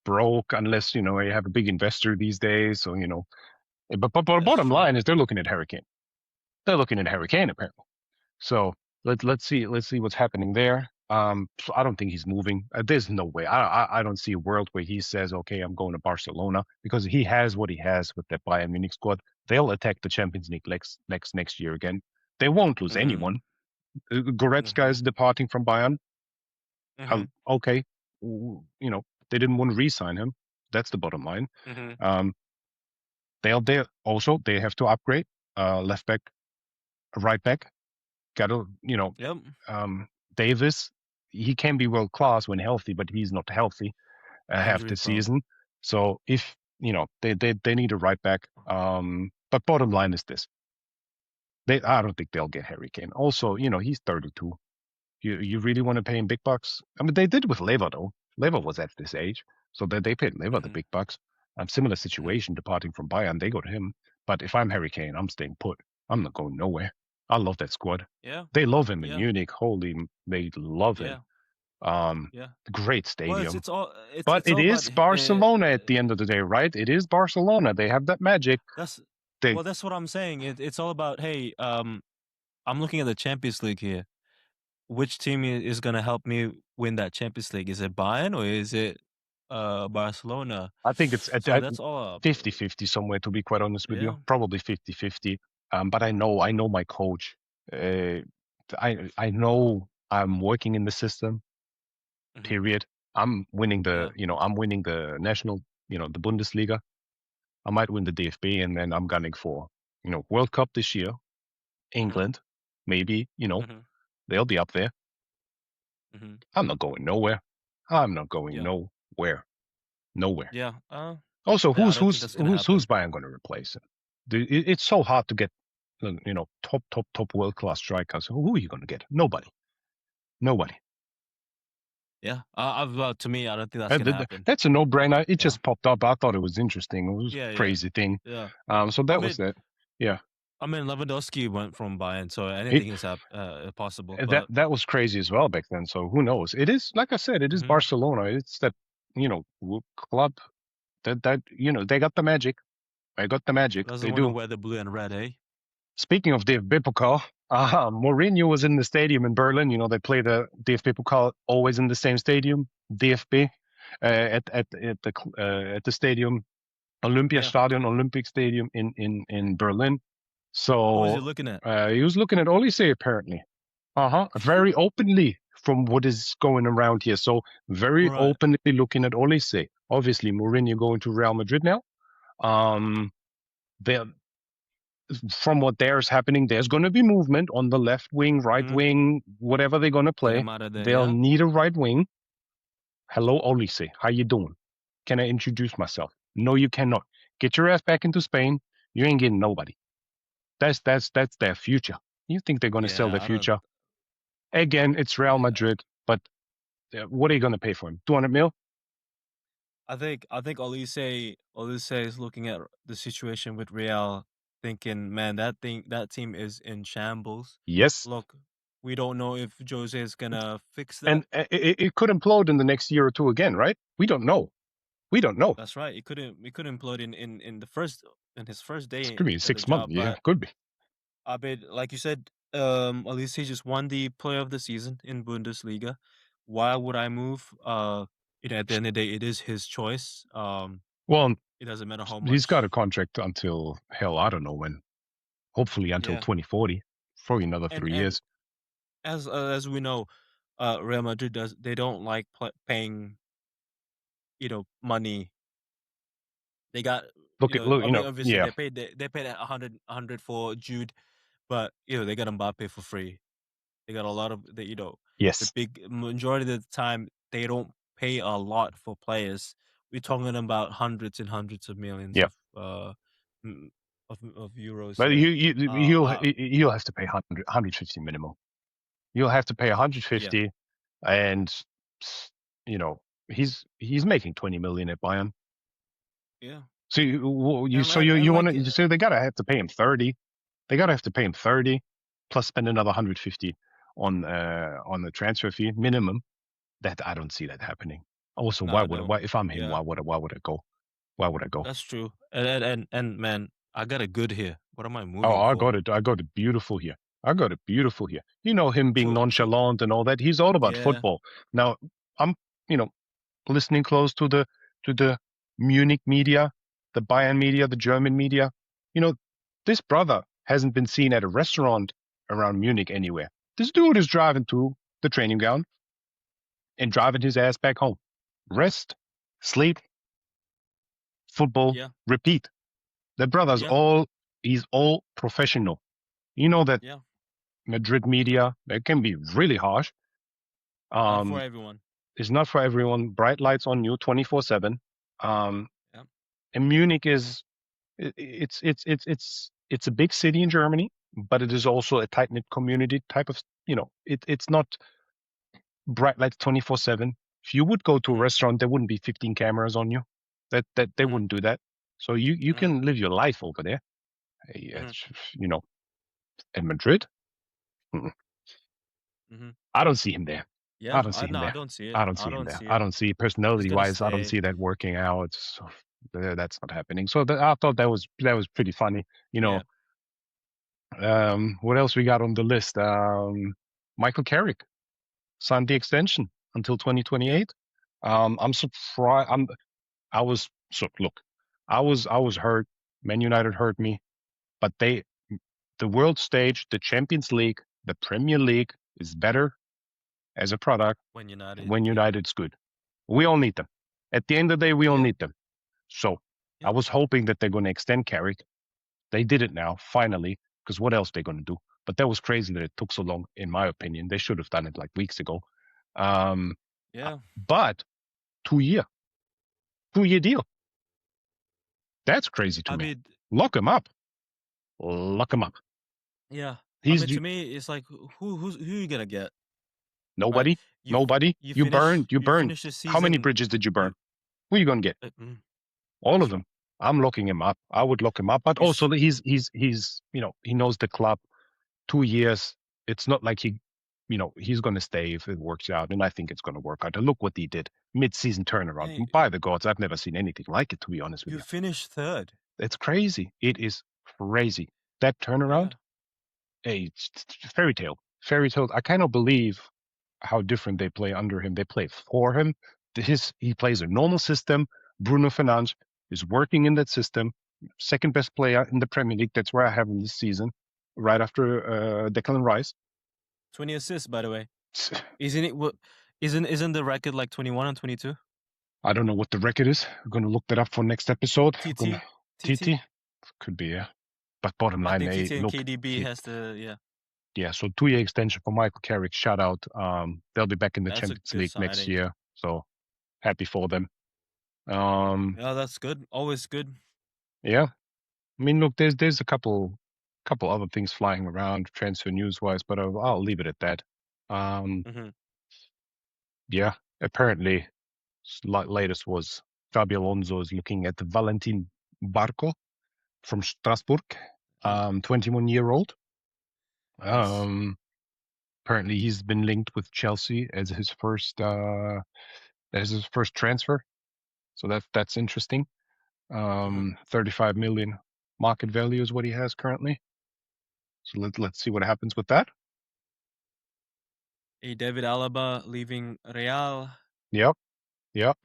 Speaker 2: broke unless, you have a big investor these days. So, but
Speaker 1: that's
Speaker 2: bottom
Speaker 1: true.
Speaker 2: line is they're looking at Hurricane. They're looking at Hurricane apparently. So let's see what's happening there. So I don't think he's moving. There's no way. I don't see a world where he says, "Okay, I'm going to Barcelona," because he has what he has with that Bayern Munich squad. They'll attack the Champions League next year again. They won't lose
Speaker 1: Mm-hmm.
Speaker 2: anyone. Goretzka
Speaker 1: Mm-hmm.
Speaker 2: is departing from Bayern.
Speaker 1: Mm-hmm.
Speaker 2: Okay, they didn't want to re-sign him. That's the bottom line.
Speaker 1: Mm-hmm.
Speaker 2: Um, they have to upgrade left back, right back. Got to
Speaker 1: Yep.
Speaker 2: um, Davis. He can be world class when healthy, but he's not healthy half
Speaker 1: Injury
Speaker 2: the
Speaker 1: prone.
Speaker 2: season. So if they need a right back. But bottom line is this: I don't think they'll get Harry Kane. Also, he's 32. You really want to pay him big bucks? I mean, they did with Lever though. Lever was at this age, so they paid Lever the
Speaker 1: Mm-hmm.
Speaker 2: big bucks. Similar
Speaker 1: Mm-hmm.
Speaker 2: situation, departing from Bayern, they go to him. But if I'm Harry Kane, I'm staying put. I'm not going nowhere. I love that squad.
Speaker 1: Yeah.
Speaker 2: They love him in
Speaker 1: Yeah.
Speaker 2: Munich. They love him.
Speaker 1: Yeah.
Speaker 2: Um,
Speaker 1: Yeah.
Speaker 2: Great
Speaker 1: Well, it's
Speaker 2: stadium.
Speaker 1: it's all it's
Speaker 2: But
Speaker 1: it's
Speaker 2: it
Speaker 1: all about
Speaker 2: is Barcelona at the end of the day, right? It is Barcelona. They have that magic.
Speaker 1: that's
Speaker 2: They,
Speaker 1: well, that's what I'm saying. It's all about, hey, I'm looking at the Champions League here. Which team is gonna help me win that Champions League? Is it Bayern or is it Barcelona?
Speaker 2: I think it's
Speaker 1: So
Speaker 2: at
Speaker 1: that's all up.
Speaker 2: 50-50 somewhere, to be quite honest with you.
Speaker 1: Yeah.
Speaker 2: Probably 50-50. But I know my coach. Uh, I know I'm working in the system,
Speaker 1: Hmm.
Speaker 2: period.
Speaker 1: Yeah.
Speaker 2: I'm winning the national, the Bundesliga. I might win the DFB, and then I'm gunning for, World Cup this year.
Speaker 1: Hmm.
Speaker 2: England, maybe,
Speaker 1: Hmm.
Speaker 2: they'll be up there.
Speaker 1: Hmm.
Speaker 2: I'm not going nowhere. I'm not going
Speaker 1: Yeah.
Speaker 2: nowhere. Nowhere.
Speaker 1: Yeah.
Speaker 2: Also,
Speaker 1: Yeah. I
Speaker 2: who's
Speaker 1: don't think
Speaker 2: who's
Speaker 1: that's gonna
Speaker 2: who's
Speaker 1: happen.
Speaker 2: who's Bayern going to replace him? It's so hard to get, top world class strikers. Who are you going to get? Nobody. Nobody.
Speaker 1: Yeah. To me, I don't think that's gonna happen.
Speaker 2: That's a no brainer. It
Speaker 1: Yeah.
Speaker 2: just popped up. I thought it was interesting. It was
Speaker 1: Yeah.
Speaker 2: a
Speaker 1: Yeah.
Speaker 2: crazy thing.
Speaker 1: Yeah.
Speaker 2: So
Speaker 1: I
Speaker 2: that was
Speaker 1: mean,
Speaker 2: it. Yeah.
Speaker 1: Lewandowski went from Bayern, so
Speaker 2: It
Speaker 1: anything is possible.
Speaker 2: that
Speaker 1: But
Speaker 2: that was crazy as well back then. So who knows? It is, like I said, it is
Speaker 1: mhm.
Speaker 2: Barcelona. It's that club that they got the magic. I got the magic.
Speaker 1: Doesn't
Speaker 2: They
Speaker 1: want to
Speaker 2: do.
Speaker 1: wear the blue and red, eh?
Speaker 2: Speaking of DFB Pokal, Mourinho was in the stadium in Berlin. You know, they play the DFB Pokal always in the same stadium, DFB, at the stadium,
Speaker 1: Yeah.
Speaker 2: Olympiastadion, Olympic Stadium in Berlin.
Speaker 1: What was he
Speaker 2: So
Speaker 1: looking at?
Speaker 2: he was looking at Olise apparently. Very openly from what is going around here. So very
Speaker 1: Right.
Speaker 2: openly looking at Olise. Obviously, Mourinho going to Real Madrid now. Um, they from what there's happening, there's going to be movement on the left wing, right
Speaker 1: Mm-hmm.
Speaker 2: wing, whatever they're going to
Speaker 1: Get
Speaker 2: play.
Speaker 1: him out of there.
Speaker 2: They'll
Speaker 1: Yeah.
Speaker 2: need a right wing. Hello, Olise. How you doing? Can I introduce myself? No, you cannot. Get your ass back into Spain. You ain't getting nobody. That's their future. You think they're going to sell their
Speaker 1: Yeah. I don't.
Speaker 2: future? Again, it's Real
Speaker 1: Yeah.
Speaker 2: Madrid, but what are you going to pay for him? 200 mil?
Speaker 1: I think Olise is looking at the situation with Real, thinking, man, that team is in shambles.
Speaker 2: Yes.
Speaker 1: Look, we don't know if Jose is gonna fix that.
Speaker 2: And it could implode in the next year or two again, right? We don't know. We don't know.
Speaker 1: That's right. It could implode in his first
Speaker 2: It
Speaker 1: day
Speaker 2: could be
Speaker 1: at the
Speaker 2: 6 months.
Speaker 1: job.
Speaker 2: Yeah,
Speaker 1: But
Speaker 2: could be.
Speaker 1: I bet, like you said, Olise just won the Player of the Season in Bundesliga. Why would I move? At the end of the day, it is his choice.
Speaker 2: Well,
Speaker 1: It doesn't matter how
Speaker 2: he's got a
Speaker 1: much.
Speaker 2: contract until hell, I don't know when. Hopefully until
Speaker 1: Yeah,
Speaker 2: 2040. Probably another
Speaker 1: and
Speaker 2: 3 years.
Speaker 1: as we know, Real Madrid they don't like paying money. They got
Speaker 2: Look,
Speaker 1: I mean obviously
Speaker 2: yeah,
Speaker 1: they paid 100 for Jude, but they got Mbappe for free. They got a lot of the
Speaker 2: yes,
Speaker 1: big majority of the time they don't pay a lot for players. We're talking about hundreds and hundreds of millions
Speaker 2: yeah.
Speaker 1: m- of euros
Speaker 2: But
Speaker 1: here.
Speaker 2: you'll have to pay 150 minimum. You'll have to pay
Speaker 1: Yeah,
Speaker 2: 150, and you know he's making 20 million at Bayern.
Speaker 1: yeah,
Speaker 2: So
Speaker 1: and
Speaker 2: you want
Speaker 1: like
Speaker 2: to so they gotta have to pay him 30. They gotta have to pay him 30 plus spend another 150 on the transfer fee minimum. That I don't see that happening. Also,
Speaker 1: no, I don't.
Speaker 2: why if I'm him,
Speaker 1: Yeah,
Speaker 2: why would I go? Why would I go?
Speaker 1: that's true. And man, I got a good here. What am I
Speaker 2: Oh,
Speaker 1: moving for?
Speaker 2: I got it beautiful here. I got it beautiful here. You know him being
Speaker 1: To
Speaker 2: nonchalant and all that. He's all about
Speaker 1: Yeah,
Speaker 2: football. Now, I'm, you know, listening close to the Munich media, the Bayern media, the German media. You know, this brother hasn't been seen at a restaurant around Munich anywhere. This dude is driving to the training ground and driving his ass back home. Rest, sleep, football,
Speaker 1: yeah,
Speaker 2: repeat. The brother's
Speaker 1: yeah,
Speaker 2: he's all professional. You know that
Speaker 1: yeah.
Speaker 2: Madrid media, they can be really harsh.
Speaker 1: Not for
Speaker 2: Um,
Speaker 1: everyone.
Speaker 2: it's not for everyone. Bright lights on you 24/7. Um,
Speaker 1: Yeah.
Speaker 2: and Munich is it's a big city in Germany, but it is also a tight knit community type of it's not bright lights 24/7. If you would go to a
Speaker 1: Mhm.
Speaker 2: restaurant, there wouldn't be 15 cameras on you. That they
Speaker 1: Mhm.
Speaker 2: wouldn't do that. So you
Speaker 1: Mhm.
Speaker 2: can live your life over there.
Speaker 1: Mhm.
Speaker 2: You know, in Madrid, mm,
Speaker 1: Mhm.
Speaker 2: I don't see him there. I
Speaker 1: Yeah.
Speaker 2: don't see him
Speaker 1: I
Speaker 2: there.
Speaker 1: don't see it.
Speaker 2: I don't
Speaker 1: I
Speaker 2: see him
Speaker 1: don't
Speaker 2: there.
Speaker 1: see
Speaker 2: I
Speaker 1: it.
Speaker 2: don't see
Speaker 1: He's
Speaker 2: personality
Speaker 1: gonna
Speaker 2: wise. I don't
Speaker 1: stay.
Speaker 2: see that working out. So, that's not happening. So I thought that was pretty funny. You know,
Speaker 1: Yeah.
Speaker 2: what else we got on the list? Michael Carrick signed the extension until
Speaker 1: Yeah.
Speaker 2: 2028. I'm surprised. I was so look. I was hurt. Man United hurt me, but the world stage, the Champions League, the Premier League is better as a product
Speaker 1: When United.
Speaker 2: when
Speaker 1: Yeah.
Speaker 2: United's good. We all need them. At the end of the day, we all
Speaker 1: Yeah.
Speaker 2: need them. So I
Speaker 1: Yeah.
Speaker 2: was hoping that they're going to extend Carrick. They did it now, finally, because what else they going to do? But that was crazy that it took so long, in my opinion. They should have done it like weeks ago. Um,
Speaker 1: Yeah.
Speaker 2: but 2 year, 2 year deal. That's crazy to
Speaker 1: I
Speaker 2: me.
Speaker 1: mean,
Speaker 2: Lock him up. Lock him up.
Speaker 1: yeah. I
Speaker 2: He's
Speaker 1: mean, to me, it's like who you gonna get, right?
Speaker 2: nobody.
Speaker 1: You f-
Speaker 2: Nobody.
Speaker 1: you
Speaker 2: You
Speaker 1: finish
Speaker 2: burned. You
Speaker 1: you
Speaker 2: burned.
Speaker 1: finish the
Speaker 2: How many
Speaker 1: season.
Speaker 2: bridges did you burn?
Speaker 1: You
Speaker 2: Who are you going to get? All of
Speaker 1: That's
Speaker 2: them.
Speaker 1: right.
Speaker 2: I'm locking him up. I
Speaker 1: You
Speaker 2: would lock him up. But
Speaker 1: you
Speaker 2: also
Speaker 1: s-
Speaker 2: he's he knows the club. 2 years. It's not like he's going to stay if it works out, and I think it's going to work out. And look what he did mid-season turnaround.
Speaker 1: hey,
Speaker 2: By the gods, I've never seen anything like it. To be honest with
Speaker 1: you
Speaker 2: you,
Speaker 1: finished third.
Speaker 2: it's crazy. It is crazy that
Speaker 1: Yeah.
Speaker 2: turnaround. it's fairy tale. Fairy tale. I cannot believe how different they play under him. They play for him. He plays a normal system. Bruno Fernandes is working in that system. Second best player in the Premier League. That's where I have him this season, right after Declan Rice.
Speaker 1: 20 assists, by the way. Isn't it? Isn't the record like 21 and 22?
Speaker 2: I don't know what the record is. I'm gonna look that up for next episode.
Speaker 1: TT.
Speaker 2: TT could be, yeah. But bottom
Speaker 1: I
Speaker 2: line,
Speaker 1: think TT and
Speaker 2: look,
Speaker 1: KDB has the
Speaker 2: yeah. So 2-year extension for Michael Carrick. Shout out. They'll be back in the
Speaker 1: That's a
Speaker 2: Champions
Speaker 1: good
Speaker 2: League next
Speaker 1: signing.
Speaker 2: year. So happy for them.
Speaker 1: Yeah, that's good. Always good.
Speaker 2: Yeah. I mean, look, there's a couple other things flying around transfer news wise, but I'll leave it at that.
Speaker 1: Hmm.
Speaker 2: Yeah. Apparently, latest was Xabi Alonso is looking at Valentin Barco from Strasbourg,
Speaker 1: Hmm.
Speaker 2: 21-year-old.
Speaker 1: Nice.
Speaker 2: Apparently he's been linked with Chelsea as his first transfer. So that's interesting.
Speaker 1: Hmm.
Speaker 2: 35 million market value is what he has currently. So let's see what happens with that.
Speaker 1: A David Alaba leaving Real.
Speaker 2: Yep. Yep.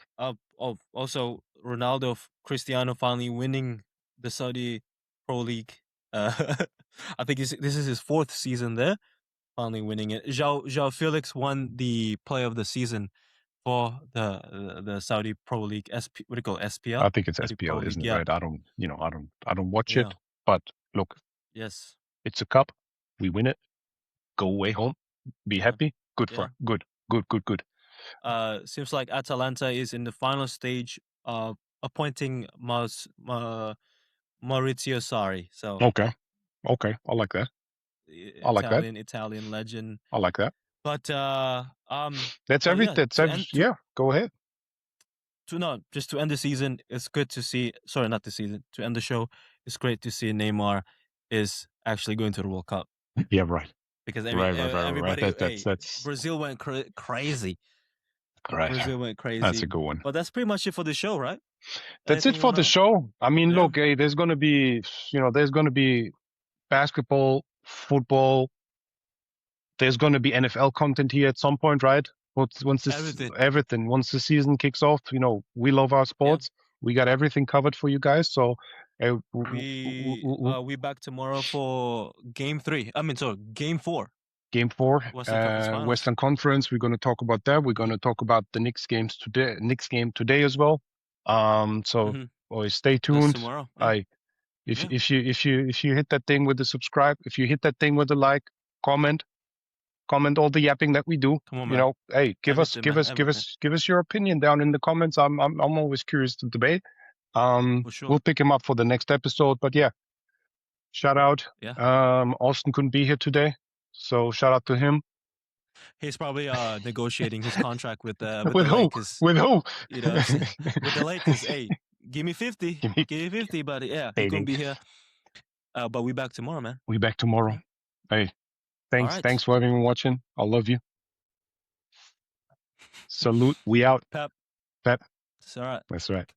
Speaker 1: Also Ronaldo, Cristiano finally winning the Saudi Pro League. I think this is his fourth season there, finally winning it. João Felix won the Player of the Season for the Saudi Pro League. What do you call it?
Speaker 2: I
Speaker 1: SPL?
Speaker 2: think it's
Speaker 1: Saudi Pro
Speaker 2: SPL,
Speaker 1: League.
Speaker 2: isn't it?
Speaker 1: Yeah.
Speaker 2: Right? I don't watch
Speaker 1: Yeah.
Speaker 2: it, but look,
Speaker 1: Yes.
Speaker 2: it's a cup. We win it. Go away home. Be
Speaker 1: Yeah.
Speaker 2: happy. Good
Speaker 1: Yeah.
Speaker 2: for good. Good. Good. Good.
Speaker 1: Seems like Atalanta is in the final stage of appointing Maurizio Sarri. So
Speaker 2: Okay. Okay. I like that. I like that.
Speaker 1: Italian legend.
Speaker 2: I like that.
Speaker 1: But
Speaker 2: That's
Speaker 1: well,
Speaker 2: every.
Speaker 1: yeah.
Speaker 2: That's every. Yeah. Go ahead.
Speaker 1: Just to end the season, it's good to see. Sorry, not the season. To end the show, it's great to see Neymar is actually going to the World Cup
Speaker 2: Yeah. Right.
Speaker 1: because
Speaker 2: Right.
Speaker 1: everybody,
Speaker 2: That's
Speaker 1: Brazil went crazy.
Speaker 2: right.
Speaker 1: Brazil went
Speaker 2: That's
Speaker 1: crazy.
Speaker 2: a good one.
Speaker 1: But that's pretty much it for the show, right?
Speaker 2: That's it
Speaker 1: Anything you
Speaker 2: for the
Speaker 1: wanna?
Speaker 2: show. I mean,
Speaker 1: Yeah,
Speaker 2: look, hey, there's gonna be basketball, football. There's gonna be NFL content here at some point, right?
Speaker 1: everything.
Speaker 2: Once the season kicks off, we love our
Speaker 1: Yeah,
Speaker 2: sports. We got everything covered for you guys. So, uh,
Speaker 1: we back tomorrow for game three. I mean, sorry, game four,
Speaker 2: Game four,
Speaker 1: Western Conference Finals.
Speaker 2: Western Conference. We're going to talk about that. We're going to talk about the Knicks game today as well. So
Speaker 1: Hmm.
Speaker 2: always stay
Speaker 1: That's
Speaker 2: tuned.
Speaker 1: tomorrow. Yeah,
Speaker 2: I if
Speaker 1: yeah.
Speaker 2: if you hit that thing with the subscribe, if you hit that thing with the like, comment, all the yapping that we do.
Speaker 1: Come on, man.
Speaker 2: Hey,
Speaker 1: Everything, man. Everything
Speaker 2: give us your opinion down in the comments. I'm always curious to debate.
Speaker 1: for sure.
Speaker 2: We'll pick him up for the next episode. But yeah, shout out.
Speaker 1: Yeah,
Speaker 2: Austin couldn't be here today, so shout out to him.
Speaker 1: he's probably negotiating his contract with
Speaker 2: With
Speaker 1: the
Speaker 2: who?
Speaker 1: Lakers.
Speaker 2: With who?
Speaker 1: You know what I'm saying? With the Lakers. Hey, give me 50.
Speaker 2: Give me
Speaker 1: Give me 50, buddy. Yeah, he couldn't
Speaker 2: dating.
Speaker 1: be here. But we back tomorrow, man.
Speaker 2: We back tomorrow.
Speaker 1: Yeah.
Speaker 2: Hey,
Speaker 1: All
Speaker 2: thanks
Speaker 1: right.
Speaker 2: for everyone watching. I love you. Salute. We out.
Speaker 1: Pep.
Speaker 2: Pep.
Speaker 1: It's all right.
Speaker 2: That's right.